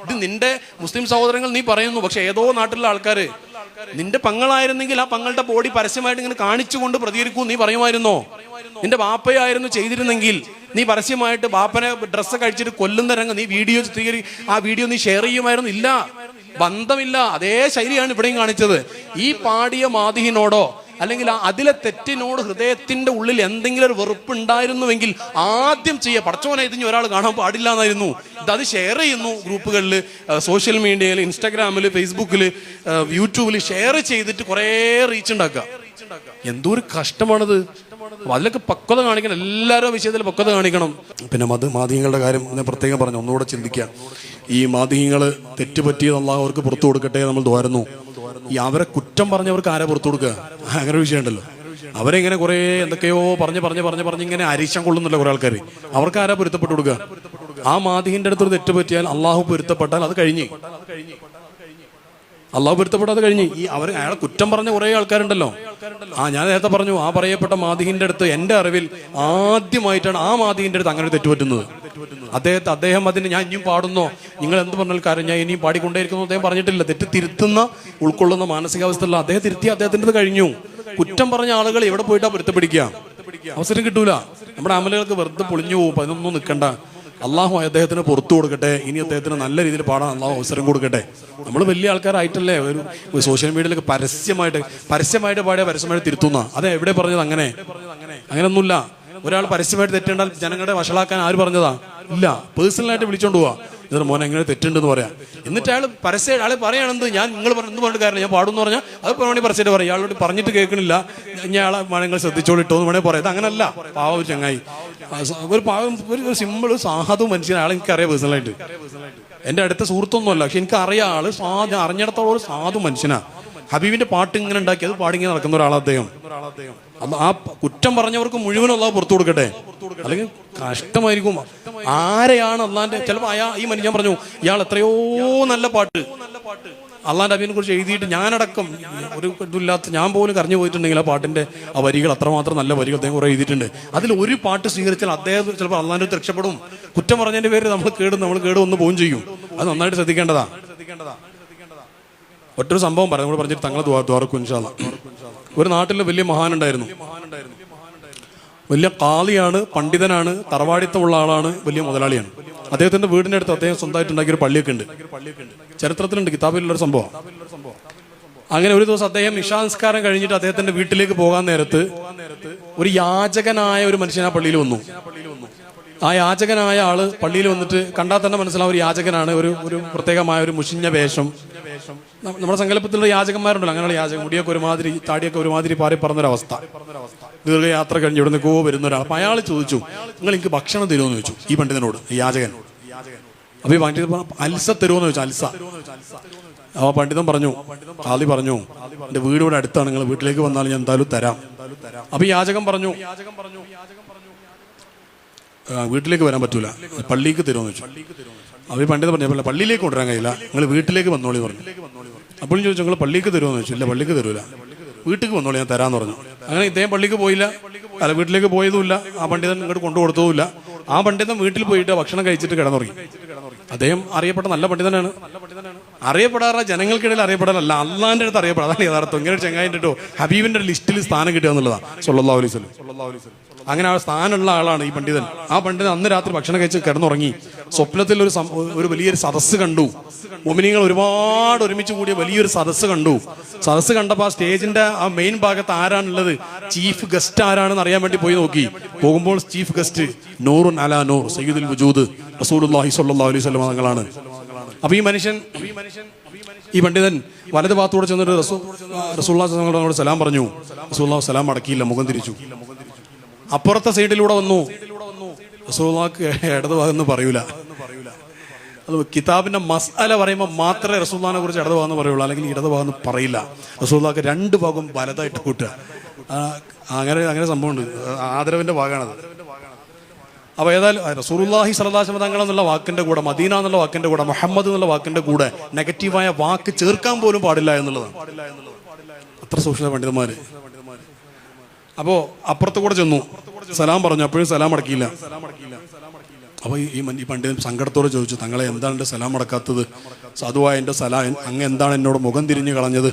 ഇത് നിന്റെ മുസ്ലിം സഹോദരങ്ങൾ നീ പറയുന്നു, പക്ഷെ ഏതോ നാട്ടിലുള്ള ആൾക്കാര് നിന്റെ പങ്ങളായിരുന്നെങ്കിൽ ആ പങ്ങളുടെ ബോഡി പരസ്യമായിട്ട് ഇങ്ങനെ കാണിച്ചുകൊണ്ട് പ്രതികരിക്കൂ നീ പറയുമായിരുന്നോ? നിന്റെ ബാപ്പയായിരുന്നു ചെയ്തിരുന്നെങ്കിൽ നീ പരസ്യമായിട്ട് ബാപ്പനെ ഡ്രസ്സ് കഴിച്ചിട്ട് കൊല്ലുന്ന രംഗം നീ ആ വീഡിയോ നീ ഷെയർ ചെയ്യുമായിരുന്നു? ഇല്ല, ബന്ധമില്ല. അതേ ശൈലിയാണ് ഇവിടെയും കാണിച്ചത്. ഈ പാടിയ മാദിഹിനോടോ അല്ലെങ്കിൽ അതിലെ തെറ്റിനോട് ഹൃദയത്തിന്റെ ഉള്ളിൽ എന്തെങ്കിലും ഒരു വെറുപ്പ് ഉണ്ടായിരുന്നുവെങ്കിൽ ആദ്യം ചെയ്യുക, പടച്ചോനെ ഇതിന് ഒരാൾ കാണാൻ പാടില്ല എന്നായിരുന്നു. അത് ഷെയർ ചെയ്യുന്നു ഗ്രൂപ്പുകളിൽ, സോഷ്യൽ മീഡിയയിൽ, ഇൻസ്റ്റാഗ്രാമിൽ, ഫേസ്ബുക്കിൽ, യൂട്യൂബിൽ ഷെയർ ചെയ്തിട്ട് കുറേ റീച്ച് ഉണ്ടാക്കുക. എന്തോ ഒരു കഷ്ടമാണത്. അതിലൊക്കെ പക്വത കാണിക്കണം, എല്ലാവരും വിഷയത്തിൽ പക്വത കാണിക്കണം. പിന്നെ മാദിഹ്യങ്ങളുടെ കാര്യം ഞാൻ പ്രത്യേകം പറഞ്ഞു, ഒന്നുകൂടെ ചിന്തിക്കുക. ഈ മാദിഹ്യങ്ങൾ തെറ്റുപറ്റിയത് അല്ലാഹു അവർക്ക് പുറത്തു കൊടുക്കട്ടെ നമ്മൾ ദ്വാരുന്നു. ഈ അവരെ കുറ്റം പറഞ്ഞവർക്ക് ആരാ പുറത്തു കൊടുക്കുക? അങ്ങനെ ഒരു വിഷയമുണ്ടല്ലോ. അവരെങ്ങനെ കുറെ എന്തൊക്കെയോ പറഞ്ഞ് ഇങ്ങനെ അരിശം കൊള്ളുന്നില്ല കുറെ ആൾക്കാർ. അവർക്ക് ആരാ പൊരുത്തപ്പെട്ടു കൊടുക്കുക? ആ മാദിഹിന്റെ അടുത്തൊരു തെറ്റ് പറ്റിയാൽ അള്ളാഹു പൊരുത്തപ്പെട്ടാൽ അത് കഴിഞ്ഞ്, അള്ളാഹു പൊരുത്തപ്പെട്ടാൽ അത് കഴിഞ്ഞ്. ഈ അയാളെ കുറ്റം പറഞ്ഞ കുറെ ആൾക്കാരുണ്ടല്ലോ. ഞാൻ നേരത്തെ പറഞ്ഞു, ആ പറയപ്പെട്ട മാദിഹിന്റെ അടുത്ത് എന്റെ അറിവിൽ ആദ്യമായിട്ടാണ് ആ മാദിഹിന്റെ അടുത്ത് അങ്ങനെ തെറ്റുപറ്റുന്നത്. അദ്ദേഹം അതിന് ഞാൻ ഇനിയും പാടുന്നോ, നിങ്ങൾ എന്ത് പറഞ്ഞാൽ കാര്യം ഞാൻ ഇനിയും പാടിക്കൊണ്ടേയിരിക്കുന്നു അദ്ദേഹം പറഞ്ഞിട്ടില്ല. തെറ്റ് തിരുത്തുന്ന ഉൾക്കൊള്ളുന്ന മാനസികാവസ്ഥയുള്ള അദ്ദേഹം തിരുത്തി, അദ്ദേഹത്തിൻ്റെ കഴിഞ്ഞു. കുറ്റം പറഞ്ഞ ആളുകൾ എവിടെ പോയിട്ടാ പൊരുത്തപ്പിടിക്കുക? അവസരം കിട്ടൂല. നമ്മുടെ അമലുകൾക്ക് വെറുതെ പൊളിഞ്ഞു പോകും. അതിനൊന്നും നിൽക്കണ്ട. അള്ളാഹു അദ്ദേഹത്തിന് പുറത്തു കൊടുക്കട്ടെ. ഇനി അദ്ദേഹത്തിന് നല്ല രീതിയിൽ പാടാൻ അള്ളാഹു അവസരം കൊടുക്കട്ടെ. നമ്മൾ വലിയ ആൾക്കാരായിട്ടല്ലേ ഒരു സോഷ്യൽ മീഡിയയിലൊക്കെ പരസ്യമായിട്ട് പാടിയ പരസ്യമായിട്ട് തിരുത്തുന്ന, അത് എവിടെ പറഞ്ഞത്? അങ്ങനെയൊന്നുമില്ല. ഒരാൾ പരസ്യമായിട്ട് തെറ്റുണ്ടാൽ ജനങ്ങളെ വഷളാക്കാൻ ആര് പറഞ്ഞതാ? ഇല്ല. പേഴ്സണലായിട്ട് വിളിച്ചോണ്ട് പോവാ, ഇതിന് മോനെ എങ്ങനെ തെറ്റുണ്ടെന്ന് പറയാം. എന്നിട്ട് അയാൾ പറയുകയാണെന്ത്, ഞാൻ നിങ്ങൾ എന്ത് പറഞ്ഞിട്ട് കാര്യം ഞാൻ പാടുമെന്ന് പറഞ്ഞാൽ അത് വേണമെങ്കിൽ പരസ്യമായിട്ട് പറയാം. ഇയാളോട് പറഞ്ഞിട്ട് കേൾക്കണില്ല, ഇയാളെ നിങ്ങൾ ശ്രദ്ധിച്ചോളിട്ടോ എന്ന് വേണമെങ്കിൽ പറയാം. അങ്ങനല്ല. പാവ ഒരു ചങ്ങായി, ഒരു സിമ്പിൾ സാധു മനുഷ്യൻ. ആളെ എനിക്കറിയാം പേഴ്സണലായിട്ട്. എൻ്റെ അടുത്ത സുഹൃത്തൊന്നുമല്ല, പക്ഷെ എനിക്കറിയാം ആള് ഞാൻ അറിഞ്ഞിടത്തോളം ഒരു സാധു മനുഷ്യനാ. ഹബീബിന്റെ പാട്ട് ഇങ്ങനെ ഉണ്ടാക്കി അത് പാടിങ്ങനെ നടക്കുന്ന ഒരാൾ അദ്ദേഹം. ആ കുറ്റം പറഞ്ഞവർക്ക് മുഴുവനും അള്ളാഹു പുറത്തു കൊടുക്കട്ടെ. അല്ലെങ്കിൽ കഷ്ടമായിരിക്കും. ആരെയാണ് അള്ളാന്റെ ചിലപ്പോൾ ഈ മനുഷ്യൻ പറഞ്ഞു, ഇയാൾ എത്രയോ നല്ല പാട്ട് അള്ളാന്റെ ഹബീബിനെ കുറിച്ച് എഴുതിയിട്ട് ഞാനടക്കം ഒരു ഇതില്ലാത്ത ഞാൻ പോലും കരഞ്ഞു പോയിട്ടുണ്ടെങ്കിൽ ആ പാട്ടിന്റെ ആ വരികൾ അത്രമാത്രം നല്ല വരികൾ അദ്ദേഹം കുറെ എഴുതിയിട്ടുണ്ട്. അതിൽ ഒരു പാട്ട് സ്വീകരിച്ചാൽ അദ്ദേഹം ചിലപ്പോൾ അള്ളാന്റെ രക്ഷപ്പെടും. കുറ്റം പറഞ്ഞതിന്റെ പേര് നമ്മൾ കേട് വന്ന് പോവുകയും ചെയ്യും. അത് നന്നായിട്ട് ശ്രദ്ധിക്കേണ്ടതാ. ഒറ്റൊരു സംഭവം പറയാം, നമ്മൾ പറഞ്ഞിട്ട് തങ്ങളെ ദ്വാരക്കും ഇൻഷാ അല്ലാഹ്. ഒരു നാട്ടിൽ വലിയ മഹാനുണ്ടായിരുന്നു. വലിയ ഖാളിയാണ്, പണ്ഡിതനാണ്, തറവാടിത്തമുള്ള ആളാണ്, വലിയ മുതലാളിയാണ്. അദ്ദേഹത്തിന്റെ വീടിന്റെ അടുത്ത് അദ്ദേഹം സ്വന്തമായിട്ട് ഉണ്ടാക്കിയ ഒരു പള്ളിയൊക്കെ ഉണ്ട്. ചരിത്രത്തിലുണ്ട്, കിതാബിലുള്ളൊരു സംഭവം. അങ്ങനെ ഒരു ദിവസം അദ്ദേഹം ഇശാ-നിസ്കാരം കഴിഞ്ഞിട്ട് അദ്ദേഹത്തിന്റെ വീട്ടിലേക്ക് പോകാൻ നേരത്ത് ഒരു യാചകനായ ഒരു മനുഷ്യൻ ആ പള്ളിയിൽ വന്നു. ആ യാചകനായ ആള് പള്ളിയിൽ വന്നിട്ട് കണ്ടാൽ തന്നെ മനസ്സിലാവും ഒരു യാചകനാണ്. ഒരു പ്രത്യേകമായ ഒരു മുഷിഞ്ഞ വേഷം. നമ്മുടെ സങ്കല്പത്തിലുള്ള യാചകന്മാരുണ്ടല്ലോ, അങ്ങനെയുള്ള യാചകം. മുടിയൊക്കെ ഒരുമാതിരി, താടിയൊക്കെ ഒരുമാതിരി പാറി പറഞ്ഞൊരവസ്ഥ. ദീർഘയാത്ര കഴിഞ്ഞ് ഇവിടെ നിന്ന് വരുന്ന ഒരാൾ. അപ്പൊ അയാൾ ചോദിച്ചു, നിങ്ങൾ എനിക്ക് ഭക്ഷണം തരുമെന്ന് ചോദിച്ചു ഈ പണ്ഡിതനോട്, ഈ യാചകൻ. അപ്പൊ ഈ പണ്ഡിതൻ അൽസ തരുമെന്ന് ചോദിച്ചു, അൽസ. ആ പണ്ഡിതൻ പറഞ്ഞു, ഖാദി പറഞ്ഞു, എന്റെ വീട് ഇവിടെ അടുത്താണ്, നിങ്ങൾ വീട്ടിലേക്ക് വന്നാൽ ഞാൻ എന്തായാലും തരാം. അപ്പൊ ഈ യാചകൻ പറഞ്ഞു, വീട്ടിലേക്ക് വരാൻ പറ്റൂല, പള്ളിക്ക് തരുമെന്ന് ചോദിച്ചു. അപ്പോൾ ഈ പണ്ഡിതൻ പറഞ്ഞു, പള്ളിയിലേക്ക് കൊണ്ടുവരാൻ കഴിയില്ല, നിങ്ങൾ വീട്ടിലേക്ക് വന്നോളി പറഞ്ഞു. അപ്പോഴും ചോദിച്ചു, നിങ്ങൾ പള്ളിക്ക് തരുമെന്ന് ചോദിച്ചു. ഇല്ല, പള്ളിക്ക് തരൂല, വീട്ടിലേക്ക് വന്നോളി, ഞാൻ തരാമെന്ന് പറഞ്ഞു. അങ്ങനെ ഇദ്ദേഹം പള്ളിക്ക് പോയില്ല, വീട്ടിലേക്ക് പോയതുമില്ല, ആ പണ്ഡിതൻ ഇങ്ങോട്ട് കൊണ്ടുകൊടുത്തതുമില്ല. ആ പണ്ഡിതൻ വീട്ടിൽ പോയിട്ട് ഭക്ഷണം കഴിച്ചിട്ട് കിടന്നുറങ്ങി. അദ്ദേഹം അറിയപ്പെട്ട നല്ല പണ്ഡിതനാണ്. അറിയപ്പെടാറ ജനങ്ങൾക്കിടയിൽ അറിയപ്പെടാനല്ല, അള്ളാന്റെ അടുത്ത് അറിയപ്പെടാം. അതാണ് യഥാർത്ഥം. ഇങ്ങനെ ഒരു ചങ്ങായിന്റെ ഹബീബിന്റെ ലിസ്റ്റിൽ സ്ഥാനം കിട്ടുക എന്നുള്ളതാണ്. സ്വല്ലല്ലാഹു അലൈഹി വസല്ലം. അങ്ങനെ ആ സ്ഥാനമുള്ള ആളാണ് ഈ പണ്ഡിതൻ. ആ പണ്ഡിതൻ അന്ന് രാത്രി ഭക്ഷണം കഴിച്ച് കിടന്നുറങ്ങി. സ്വപ്നത്തിൽ ഒരു വലിയൊരു സദസ്സ് കണ്ടു. മുഅ്മിനീങ്ങൾ ഒരുപാട് ഒരുമിച്ച് കൂടിയ വലിയൊരു സദസ്സ് കണ്ടു. സദസ്സ് കണ്ടപ്പോൾ ആ സ്റ്റേജിന്റെ ആ മെയിൻ ഭാഗത്ത് ആരാണുള്ളത്, ചീഫ് ഗസ്റ്റ് ആരാണെന്ന് അറിയാൻ വേണ്ടി പോയി നോക്കി. പോകുമ്പോൾ ചീഫ് ഗസ്റ്റ് നൂറുൻ അലാ നൂർ സയ്യിദുൽ വജൂദ് റസൂലുള്ളാഹി സ്വല്ലല്ലാഹു അലൈഹി വസല്ലം തങ്ങളാണ്. അപ്പൊ ഈ പണ്ഡിതൻ വലത് ഭാഗത്തൂടെ ചെന്നിട്ട് റസൂലുള്ളാഹി തങ്ങളോട് സലാം പറഞ്ഞു. റസൂലുള്ളാഹി സലാം അടക്കിയില്ല, മുഖം തിരിച്ചു. അപ്പുറത്തെ സൈഡിലൂടെ വന്നു. റസൂലുള്ളാഹിക്ക് ഇടത് ഭാഗം പറയൂല. അത് കിതാബിന്റെ മസ്അല പറയുമ്പോൾ മാത്രമേ റസൂലുള്ളാഹിനെ കുറിച്ച് ഇടത് ഭാഗം പറയുള്ളൂ, അല്ലെങ്കിൽ ഇടത് ഭാഗം പറയില്ല. റസൂലുള്ളാഹിക്ക് രണ്ട് ഭാഗം വലതായിട്ട് കൂട്ടുക, അങ്ങനെ സംഭവമുണ്ട്. ആദരവിന്റെ ഭാഗമാണത്. അപ്പോൾ ഏതായാലും റസൂലുള്ളാഹി സ്വല്ലല്ലാഹു അലൈഹി വസല്ലം തങ്ങൾ എന്നുള്ള വാക്കിന്റെ കൂടെ, മദീന എന്നുള്ള വാക്കിന്റെ കൂടെ, മുഹമ്മദ് എന്നുള്ള വാക്കിന്റെ കൂടെ നെഗറ്റീവായ വാക്ക് ചേർക്കാൻ പോലും പാടില്ല എന്നുള്ളതാണ്. അത്ര സൂക്ഷ്മ പണ്ഡിതന്മാര്. അപ്പോൾ അപ്പുറത്ത് കൂടെ ചെന്നു, സലാം പറഞ്ഞു, അപ്പോഴും സലാം അടക്കിയില്ല. അപ്പോൾ ഈ പണ്ഡിതൻ സങ്കടത്തോടെ ചോദിച്ചു, തങ്ങളെ എന്താണ് എൻ്റെ സലാം അടക്കാത്തത്? സാധുവായ എൻ്റെ സലാം അങ്ങ് എന്താണ് എന്നോട് മുഖം തിരിഞ്ഞ് കളഞ്ഞത്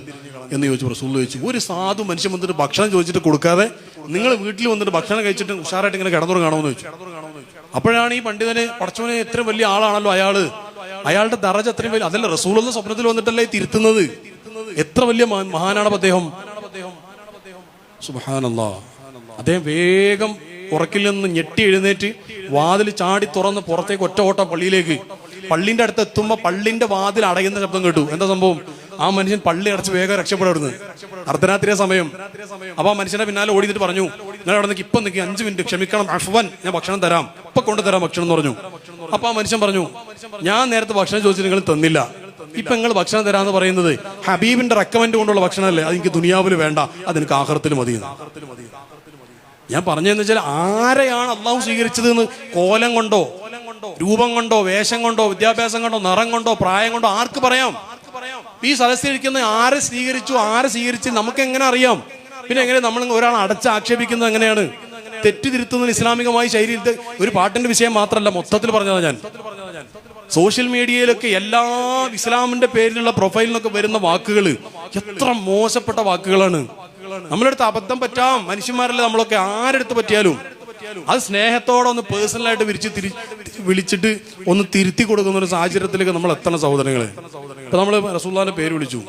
എന്ന് ചോദിച്ചു. റസൂൽ ചോദിച്ചു, ഒരു സാധു മനുഷ്യൻ വന്നിട്ട് ഭക്ഷണം ചോദിച്ചിട്ട് കൊടുക്കാതെ നിങ്ങൾ വീട്ടിൽ വന്നിട്ട് ഭക്ഷണം കഴിച്ചിട്ട് ഉഷാറായിട്ട് ഇങ്ങനെ കിടന്നുറങ്ങണമെന്ന് ചോദിച്ചു. അപ്പോഴാണ് ഈ പണ്ഡിതന്, പടച്ചോനെ എത്ര വലിയ ആളാണല്ലോ അയാളുടെ ദറജ അത്രയും വലിയ, അതല്ല റസൂലുള്ള സ്വപ്നത്തിൽ വന്നിട്ടല്ലേ തിരുത്തുന്നത്, എത്ര വലിയ മഹാനാണ് അദ്ദേഹം. സുബ്ഹാനല്ലാഹ്. അദ്ദേഹം വേഗം ഉറക്കിൽ നിന്ന് ഞെട്ടി എഴുന്നേറ്റ് വാതിൽ ചാടി തുറന്ന് പുറത്തേക്ക് ഒറ്റ ഓട്ടം പള്ളിയിലേക്ക്. പള്ളിന്റെ അടുത്ത് എത്തുമ്പോൾ പള്ളിന്റെ വാതിൽ അടയുന്ന ശബ്ദം കേട്ടു. എന്താ സംഭവം? ആ മനുഷ്യൻ പള്ളി അടച്ച് വേഗം രക്ഷപ്പെടുന്നത്, അർദ്ധരാത്രിയ സമയം. അപ്പൊ ആ മനുഷ്യന്റെ പിന്നാലെ ഓടിയിട്ട് പറഞ്ഞു, ഞാൻ അവിടെ നിൽക്കി, ഇപ്പം നിൽക്കി, 5 മിനിറ്റ് ക്ഷമിക്കണം, അഫ്വൻ, ഞാൻ ഭക്ഷണം തരാം, ഇപ്പൊ കൊണ്ടുതരാം ഭക്ഷണം എന്ന് പറഞ്ഞു. അപ്പൊ ആ മനുഷ്യൻ പറഞ്ഞു, ഞാൻ നേരത്തെ ഭക്ഷണം ചോദിച്ചിട്ട് നിങ്ങൾ തന്നില്ല, ഇപ്പൊ നിങ്ങൾ ഭക്ഷണം തരാന്ന് പറയുന്നത് ഹബീബിന്റെ റെക്കമെൻഡ് കൊണ്ടുള്ള ഭക്ഷണമല്ലേ, അത് എനിക്ക് ദുനിയാവിൽ വേണ്ട, അതെനിക്ക് ആഖിറത്തിൽ മതി. ഞാൻ പറഞ്ഞതെന്ന് വെച്ചാൽ, ആരെയാണ് അള്ളാഹു സ്വീകരിച്ചത് എന്ന് കോലം കൊണ്ടോ രൂപം കൊണ്ടോ വേഷം കൊണ്ടോ വിദ്യാഭ്യാസം കൊണ്ടോ നിറം കൊണ്ടോ പ്രായം കൊണ്ടോ ആർക്ക് പറയാം? ഈ സദസ്സിലിരിക്കുന്ന ആരെ സ്വീകരിച്ച് നമുക്ക് എങ്ങനെ അറിയാം? പിന്നെ എങ്ങനെ നമ്മൾ ഒരാൾ ആക്ഷേപിക്കുന്നത് എങ്ങനെയാണ്? തെറ്റുതിരുത്തുന്നത് ഇസ്ലാമികമായി ശൈലിയിൽ ഒരു പാട്ടിന്റെ വിഷയം മാത്രമല്ല, മൊത്തത്തിൽ പറഞ്ഞതാണ് ഞാൻ. സോഷ്യൽ മീഡിയയിലൊക്കെ എല്ലാ ഇസ്ലാമിന്റെ പേരിലുള്ള പ്രൊഫൈലിനൊക്കെ വരുന്ന വാക്കുകൾ എത്ര മോശപ്പെട്ട വാക്കുകളാണ്. നമ്മളെടുത്ത് അബദ്ധം പറ്റാം, മനുഷ്യന്മാരല്ലേ നമ്മളൊക്കെ, ആരെടുത്ത് പറ്റിയാലും അത് സ്നേഹത്തോടെ ഒന്ന് പേഴ്സണലായിട്ട് വിളിച്ചിട്ട് ഒന്ന് തിരുത്തി കൊടുക്കുന്ന ഒരു സാഹചര്യത്തിലേക്ക് നമ്മൾ എത്തണം സഹോദരങ്ങളെ. ഇപ്പൊ നമ്മൾ റസൂലുള്ളാഹിന്റെ പേര് വിളിച്ചു,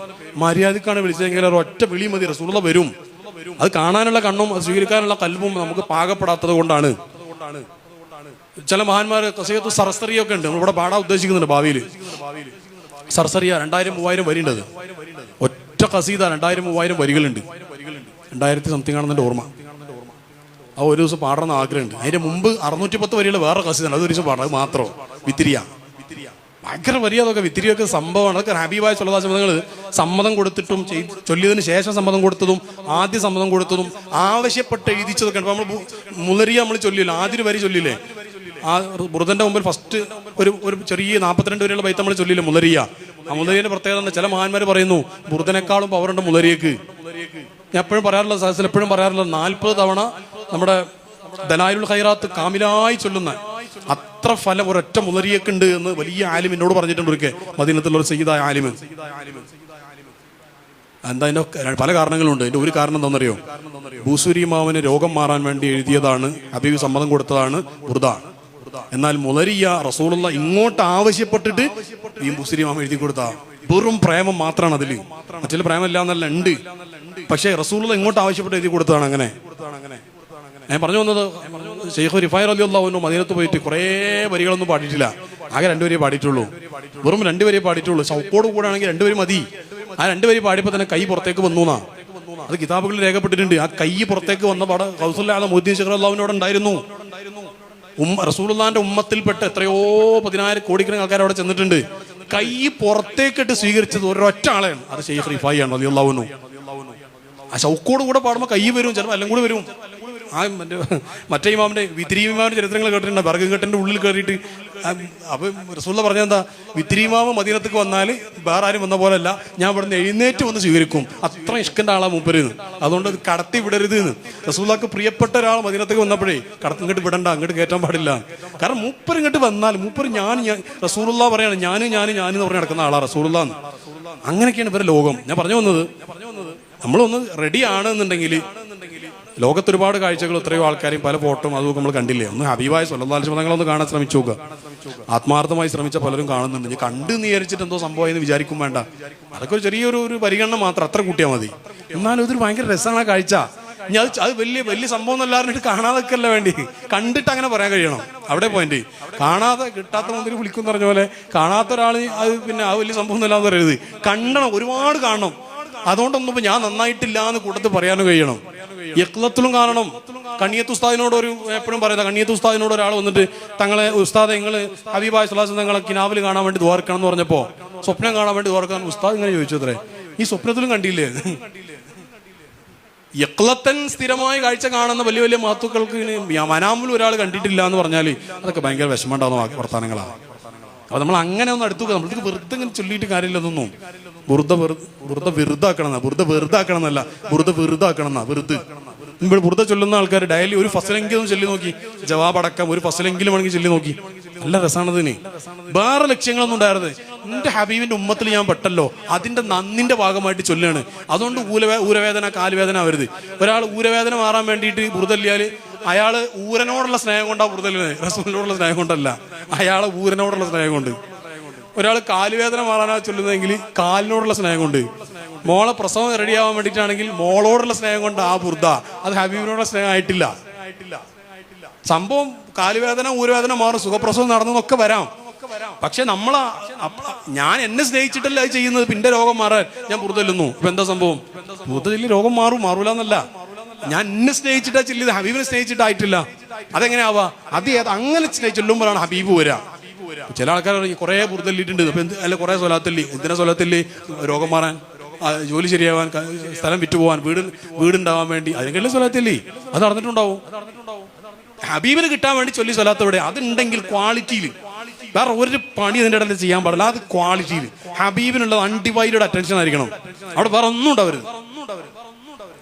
മര്യാദക്കാണ് വിളിച്ചതെങ്കിൽ ഒറ്റ വിളി മതി, റസൂലുള്ള വരും. അത് കാണാനുള്ള കണ്ണും അത് സ്വീകരിക്കാനുള്ള കൽബും നമുക്ക് പാകപ്പെടാത്തത് കൊണ്ടാണ്. ചില മഹാന്മാർ ഖസീദത്തു സർസറിയൊക്കെ ഉണ്ട്, നമ്മളിവിടെ പാടാൻ ഉദ്ദേശിക്കുന്നുണ്ട് ഭാവിയിൽ. സർസറിയ 2000-3000 വരിയുണ്ടത്, ഒറ്റ ഖസീദ 2000-3000 വരികളുണ്ട്. 2000 സംതിങ് ആണെന്നെ ഓർമ്മ. ആ ഒരു ദിവസം പാടണമെന്ന് ആഗ്രഹമുണ്ട്. അതിന്റെ മുമ്പ് 610 വരികൾ വേറെ ഖസീദാണ്, അതൊരു ദിവസം പാടാം. അത് മാത്രം വിത്തിരിയ, ഭയങ്കര വരിക. അതൊക്കെ വിത്തിരിയൊക്കെ സംഭവമാണ്. അതൊക്കെ ഹബീബായ സ്വല്ലല്ലാഹു അലൈഹി വസല്ലം സമ്മതം കൊടുത്തിട്ടും ചൊല്ലിയതിന് ശേഷം സമ്മതം കൊടുത്തതും ആദ്യം സമ്മതം കൊടുത്തതും ആവശ്യപ്പെട്ട് എഴുതിച്ചതൊക്കെ. നമ്മൾ മുലരിയ നമ്മൾ ചൊല്ലില്ല, ആദ്യം വരി ചൊല്ലില്ലേ? ആ ബുർദന്റെ മുമ്പിൽ ഫസ്റ്റ് ഒരു ചെറിയ 42 വരെയുള്ള ബൈത്ത് നമ്മൾ ചൊല്ലില്ല, മുലരിയ. ആ മുലരിയുടെ പ്രത്യേകത ചില മഹാന്മാർ പറയുന്നു, ബുർദനേക്കാളും പവറുണ്ട് മുലരിയക്ക്. ഞാൻ എപ്പോഴും പറയാറുള്ള സദസ്സിൽ എപ്പോഴും പറയാറുള്ള 40 തവണ നമ്മുടെ ദലായിലുൽ ഖൈറാത്ത് കാമിലായി ചൊല്ലുന്ന അത്ര ഫലം ഒരൊറ്റ മുലരിയൊക്കെ ഉണ്ട് എന്ന് വലിയ ആലിം എന്നോട് പറഞ്ഞിട്ടുണ്ട് ഒരിക്കൽ, മദീനത്തുള്ള ഒരു സയ്യിദായ ആലിം. എന്താ അതിന്റെ പല കാരണങ്ങളുണ്ട്. അതിന്റെ ഒരു കാരണം എന്താണെന്നറിയോ? ബൂസൂരി ഇമാമിന് രോഗം മാറാൻ വേണ്ടി എഴുതിയതാണ്, ഹബീബ് സമ്മതം കൊടുത്തതാണ് ബുർദ. എന്നാൽ മുലരിയ റസൂലുള്ള ഇങ്ങോട്ട് ആവശ്യപ്പെട്ടിട്ട് ഈ ബൂസൂരി ഇമാം എഴുതി കൊടുത്ത വെറും പ്രേമം മാത്രമാണ് അതില്, മറ്റുള്ള പ്രേമല്ല എന്നല്ല, ഉണ്ട്. പക്ഷേ റസൂലുള്ള ഇങ്ങോട്ട് ആവശ്യപ്പെട്ട് എഴുതി കൊടുത്തതാണ്. അങ്ങനെ ഞാൻ പറഞ്ഞു വന്നത്, ശൈഖ് റിഫായി റളിയല്ലാഹു അൻഹു മദീനത്ത് പോയിട്ട് കുറേ വരികളൊന്നും പാടിയിട്ടില്ല, ആകെ 2 വരിയെ പാടിയിട്ടുള്ളൂ. വെറും 2 വരിയെ പാടിയിട്ടുള്ളൂ. സൗക്കോട് കൂടെ ആണെങ്കിൽ 2 വരി മതി. ആ 2 വരി പാടിയപ്പോൾ തന്നെ കൈ പുറത്തേക്ക് വന്നുന്നാ, അത് കിതാബുകളിൽ രേഖപ്പെട്ടിട്ടുണ്ട്. ആ കൈ പുറത്തേക്ക് വന്ന പാടെ ഗൗസുൽ ആലം മുഹ്യിദ്ദീൻ ശിഖർ റളിയല്ലാഹു ഉണ്ടായിരുന്നു. റസൂലുള്ളാഹിന്റെ ഉമ്മത്തിൽപ്പെട്ട് എത്രയോ 10,000 കോടിക്കണക്കിന് ആൾക്കാർ അവിടെ ചെന്നിട്ടുണ്ട്. കൈ പുറത്തേക്കിട്ട് സ്വീകരിച്ചത് ഒരൊറ്റ ആളെയാണ്, അത് ശൈഖ് റിഫായി ആണ് റളിയല്ലാഹു അൻഹു. ആ ഷൗക്കോട് കൂടെ പാടുമ്പോൾ കൈ വരും, ചിലപ്പോൾ എല്ലാം കൂടെ വരും. ആ മറ്റേ ഇമാമിന്റെ വിത്തിരി ഇമാമിന്റെ ചരിത്രങ്ങൾ കേട്ടിട്ടുണ്ട്, ബർഗഘട്ടിന്റെ ഉള്ളിൽ കയറിയിട്ട്. അപ്പൊ റസൂലുള്ള പറഞ്ഞെന്താ, വിത്തിരി ഇമാമ് മദീനത്തേക്ക് വന്നാൽ വേറെ ആരും വന്ന പോലല്ല, ഞാൻ ഇവിടുന്ന് എഴുന്നേറ്റ് വന്ന് സ്വീകരിക്കും, അത്ര ഇഷ്കന്റെ ആളാ മൂപ്പരുന്ന്, അതുകൊണ്ട് കടത്തി വിടരുത് എന്ന്. റസൂലുള്ളാഹിക്ക് പ്രിയപ്പെട്ട ഒരാൾ മദീനത്തേക്ക് വന്നപ്പോഴേ കടത്തി ഇങ്ങോട്ട് വിടണ്ട, അങ്ങോട്ട് കയറ്റാൻ പാടില്ല. കാരണം മൂപ്പർ ഇങ്ങോട്ട് വന്നാൽ ഞാൻ റസൂലുള്ളാഹ് പറയാണ്, ഞാൻ എന്ന് പറഞ്ഞ് നടക്കുന്ന ആളാ റസൂലുള്ളാഹ്. അങ്ങനെയൊക്കെയാണ് ഇവരുടെ ലോകം. ഞാൻ പറഞ്ഞു വന്നത്, നമ്മളൊന്ന് റെഡി ആണെന്നുണ്ടെങ്കിൽ ലോകത്ത് ഒരുപാട് കാഴ്ചകൾ, എത്രയോ ആൾക്കാരെയും പല ഫോട്ടോയും അതും നമ്മൾ കണ്ടില്ലേ. ഒന്ന് ഹബീബായ സ്വല്ലല്ലാഹു അലൈഹി വസല്ലം തങ്ങളൊന്ന് കാണാൻ ശ്രമിച്ചു നോക്കുക. ആത്മാർത്ഥമായി ശ്രമിച്ച പലരും കാണുന്നുണ്ട്. ഞാൻ കണ്ടു വിചാരിച്ചിട്ട് എന്തോ സംഭവം എന്ന് വിചാരിക്കും വേണ്ട, അതൊക്കെ ഒരു ചെറിയൊരു പരിഗണന മാത്രം, അത്ര കൂട്ടിയാൽ മതി. എന്നാലും ഇതൊരു ഭയങ്കര രസമാണ് ആ കാഴ്ച. ഞാൻ അത് വലിയ സംഭവം എന്നല്ലാറിട്ട് കാണാതൊക്കെ അല്ല വേണ്ടി, കണ്ടിട്ട് അങ്ങനെ പറയാൻ കഴിയണം. അവിടെ പോയിന്റ്. കാണാതെ കിട്ടാത്ത മുന്തിരി വിളിക്കും എന്ന് പറഞ്ഞ പോലെ കാണാത്ത ഒരാൾ അത് പിന്നെ ആ വലിയ സംഭവം എന്നല്ലാന്ന് പറയരുത്, കണ്ടണം, ഒരുപാട് കാണണം. അതുകൊണ്ടൊന്നും ഇപ്പൊ ഞാൻ നന്നായിട്ടില്ല എന്ന് കൂട്ടത്തിൽ പറയാനും കഴിയണം. യഖ്ലത്തിലും കാണണം, കണ്ണിയത്ത് ഉസ്താദിനോട് എപ്പോഴും പറയുന്നത്, കണ്ണിയത്ത് ഉസ്താദിനോട് ഒരാൾ വന്നിട്ട് തങ്ങളെ ഉസ്താദെ നിങ്ങൾ ഹബീബായ സ്വല്ലല്ലാഹു അലൈഹി വസല്ലം തങ്ങളെ കിനാവിൽ കാണാൻ വേണ്ടി ദ്വാരക്കണം എന്ന് പറഞ്ഞപ്പോൾ, സ്വപ്നം കാണാൻ വേണ്ടി ദ്വാരക്കാൻ ഉസ്താദ് ഇങ്ങനെ ചോദിച്ചു അത്രേ, ഈ സ്വപ്നത്തിലും കണ്ടില്ലേ? യക്ലത്തൻ സ്ഥിരമായി കാഴ്ച കാണുന്ന വലിയ വലിയ മഹത്തുക്കൾക്ക് മനാമിൽ ഒരാൾ കണ്ടിട്ടില്ല എന്ന് പറഞ്ഞാൽ അതൊക്കെ ഭയങ്കര വിഷമമുണ്ടാകുന്ന വർത്താനങ്ങളാണ്. അപ്പൊ നമ്മൾ അങ്ങനെ ഒന്ന് അടുത്തു, നമ്മൾക്ക് വെറുതെ ഇങ്ങനെ ചൊല്ലിയിട്ട് കാര്യമില്ലെന്നൊന്നും. വെറുതെ വെറുതാക്കണം എന്നല്ല, ഇപ്പോൾ ബുർദ ചൊല്ലുന്ന ആൾക്കാർ ഡയലി ഒരു ഫസലെങ്കിലും ചൊല്ലി നോക്കി, ജവാബ് അടക്കം ഒരു ഫസലെങ്കിലും ആണെങ്കിൽ ചൊല്ലി നോക്കി, നല്ല രസമാണതിന്. വേറെ ലക്ഷ്യങ്ങളൊന്നും ഉണ്ടായിരുന്നത്, എന്റെ ഹബീബിന്റെ ഉമ്മത്തിൽ ഞാൻ പെട്ടല്ലോ, അതിന്റെ നന്ദിന്റെ ഭാഗമായിട്ട് ചൊല്ലാണ്. അതുകൊണ്ട് ഊരവേദന കാലുവേദന വരുത്. ഒരാൾ ഊരവേദന മാറാൻ വേണ്ടിയിട്ട് ബുർദല്ലിയാൽ അയാള് ഊരനോടുള്ള സ്നേഹം കൊണ്ടാ ബുർദല്ലിന്, റസൂലിനോടുള്ള സ്നേഹം കൊണ്ടല്ല, അയാളെ ഊരനോടുള്ള സ്നേഹം കൊണ്ട്. ഒരാൾ കാലുവേദന മാറാനാ ചൊല്ലുന്നതെങ്കിൽ കാലിനോടുള്ള സ്നേഹം കൊണ്ട്. മോളെ പ്രസവം റെഡിയാവാൻ വേണ്ടിയിട്ടാണെങ്കിൽ മോളോടുള്ള സ്നേഹം കൊണ്ട് ആ ബുർദ, അത് ഹബീബിനോടുള്ള സ്നേഹം ആയിട്ടില്ല. സംഭവം കാലുവേദന ഊരവേദന മാറും, സുഖപ്രസവം നടന്നതൊക്കെ വരാം. പക്ഷെ ഞാൻ എന്നെ സ്നേഹിച്ചിട്ടല്ല അത് ചെയ്യുന്നത്, പിന്നെ രോഗം മാറാൻ ഞാൻ ബുർദല്ലുന്നു. ഇപ്പൊ എന്താ സംഭവം? ബുർദയിൽ രോഗം മാറൂല എന്നല്ല, ഞാൻ എന്നെ സ്നേഹിച്ചിട്ടാ ചെല്ലിയത്, ഹബീബിനെ സ്നേഹിച്ചിട്ടായിട്ടില്ല. അതെങ്ങനെയാവാ? അങ്ങനെ ചൊല്ലുമ്പോഴാണ് ഹബീബ് വരിക. ചില ആൾക്കാർ കുറെ ബുർദല്ലിട്ടുണ്ട്, അല്ല കുറെ സ്വലാത്തല്ലി, എന്തിനാ സ്വലാത്തല്ലി? രോഗം മാറാൻ, ജോലി ശരിയാവാൻ, സ്ഥലം വിറ്റുപോകാൻ, വീടുണ്ടാവാൻ വേണ്ടി, അതിനെല്ലാം സ്വലാത്തല്ലി. അത് നടന്നിട്ടുണ്ടാവും. ഹബീബിന് കിട്ടാൻ വേണ്ടി ചൊല്ലി സ്വലാത്ത് എവിടെ? അതുണ്ടെങ്കിൽ ക്വാളിറ്റിയിൽ, വേറെ ഒരു പണി അതിൻ്റെ ഇടയിൽ ചെയ്യാൻ പാടില്ല. അത് ക്വാളിറ്റിയിൽ ഹബീബിനുള്ളത് അൺഡിവൈഡഡ് അറ്റൻഷൻ ആയിരിക്കണം. അവിടെ വേറെ ഒന്നും ഉണ്ടാവരുത്.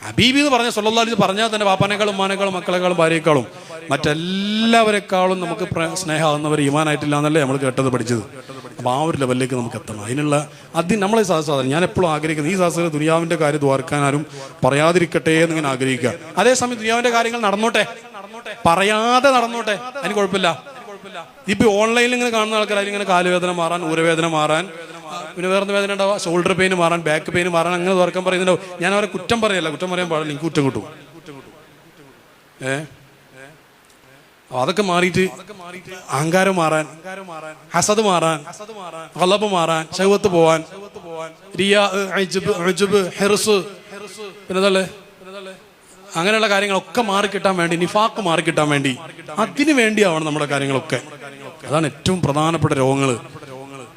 ഹബീബി എന്ന് പറഞ്ഞ സ്വല്ലല്ലാഹു അലൈഹി വസല്ലം പറഞ്ഞാൽ തന്നെ വാപ്പാനേക്കാളും ഉമ്മാനേക്കാളും മക്കളെക്കാളും ഭാര്യയെക്കാളും മറ്റെല്ലാവരെക്കാളും നമുക്ക് സ്നേഹമാകുന്നവർ ഈമാനായിട്ടില്ല എന്നല്ലേ നമ്മൾ കേട്ടത് പഠിച്ചത്. അപ്പോൾ ആ ഒരു ലെവലിലേക്ക് നമുക്ക് എത്തണം. നമ്മളെ സാധനം ഞാൻ എപ്പോഴും ആഗ്രഹിക്കുന്നത്, ഈ സാധനം ദുനിയാവിൻ്റെ കാര്യം ദ്വാരക്കാൻ ആരും പറയാതിരിക്കട്ടെ എന്നിങ്ങനെ ആഗ്രഹിക്കുക. അതേസമയം ദുനിയാവിൻ്റെ കാര്യങ്ങൾ നടന്നോട്ടെ, പറയാതെ നടന്നോട്ടെ, അതിന് കുഴപ്പമില്ല. ഇപ്പൊ ഓൺലൈനിൽ ഇങ്ങനെ കാണുന്ന ആൾക്കാർ അതിലിങ്ങനെ കാലുവേദന മാറാൻ, ഊരവേദന മാറാൻ, പിന്നെ വേറെ വേദന ഉണ്ടാവുക, ഷോൾഡർ പെയിൻ മാറാൻ, ബാക്ക് പെയിൻ മാറാൻ, അങ്ങനെ ദ്വാരക്കാൻ പറയുന്നുണ്ടാവും. ഞാൻ അവരെ കുറ്റം പറയല്ല, കുറ്റം പറയാൻ പാടില്ല, എനിക്ക് കുറ്റം കിട്ടും. അതൊക്കെ മാറിയിട്ട് അഹങ്കാരം മാറാൻ, ഹസദ് മാറാൻ, ഖലബ് മാറാൻ, ശഹ്വത്ത് പോവാൻ, റിയാ, ഉജ്ബ്, ഹിർസ്, പിന്നെ അങ്ങനെയുള്ള കാര്യങ്ങളൊക്കെ മാറിക്കിട്ടാൻ വേണ്ടി, നിഫാഖ് മാറിക്കിട്ടാൻ വേണ്ടി, അതിനു വേണ്ടിയാവണം നമ്മുടെ കാര്യങ്ങളൊക്കെ. അതാണ് ഏറ്റവും പ്രധാനപ്പെട്ട രോഗങ്ങൾ.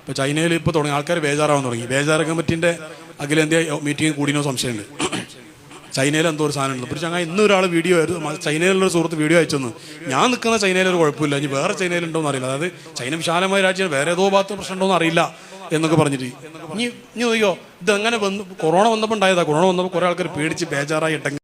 ഇപ്പൊ ചൈനയിൽ ഇപ്പൊ തുടങ്ങി ആൾക്കാർ ബേജാറാവാൻ തുടങ്ങി. ബേജാർ കമ്മിറ്റിന്റെ അഖിലേന്ത്യാ മീറ്റിംഗ് കൂടിയോ സംശയമുണ്ട്. ചൈനയിൽ എന്തോ ഒരു സാധനം ഉണ്ട്. പക്ഷേ അങ്ങനെ ഇന്നൊരാൾ വീഡിയോ ചൈനയിലുള്ളൊരു സുഹൃത്ത് വീഡിയോ അയച്ചെന്ന്, ഞാൻ നിൽക്കുന്ന ചൈനയിലൊരു കുഴപ്പമില്ല, ഇനി വേറെ ചൈനയിലുണ്ടോന്ന് അറിയില്ല, അതായത് ചൈന വിശാലമായ രാജ്യമാണ്, വേറെ ഏതോ ഭാഗത്ത് പ്രശ്നം ഉണ്ടോന്ന് അറിയില്ല എന്നൊക്കെ പറഞ്ഞിട്ട് ഇനി നോക്കിയോ, ഇതെങ്ങനെ കൊറോണ വന്നപ്പോൾ ഉണ്ടായതാ. കൊറോണ വന്നപ്പോൾ കുറെ ആൾക്കാർ പേടിച്ച് ബേജാറായി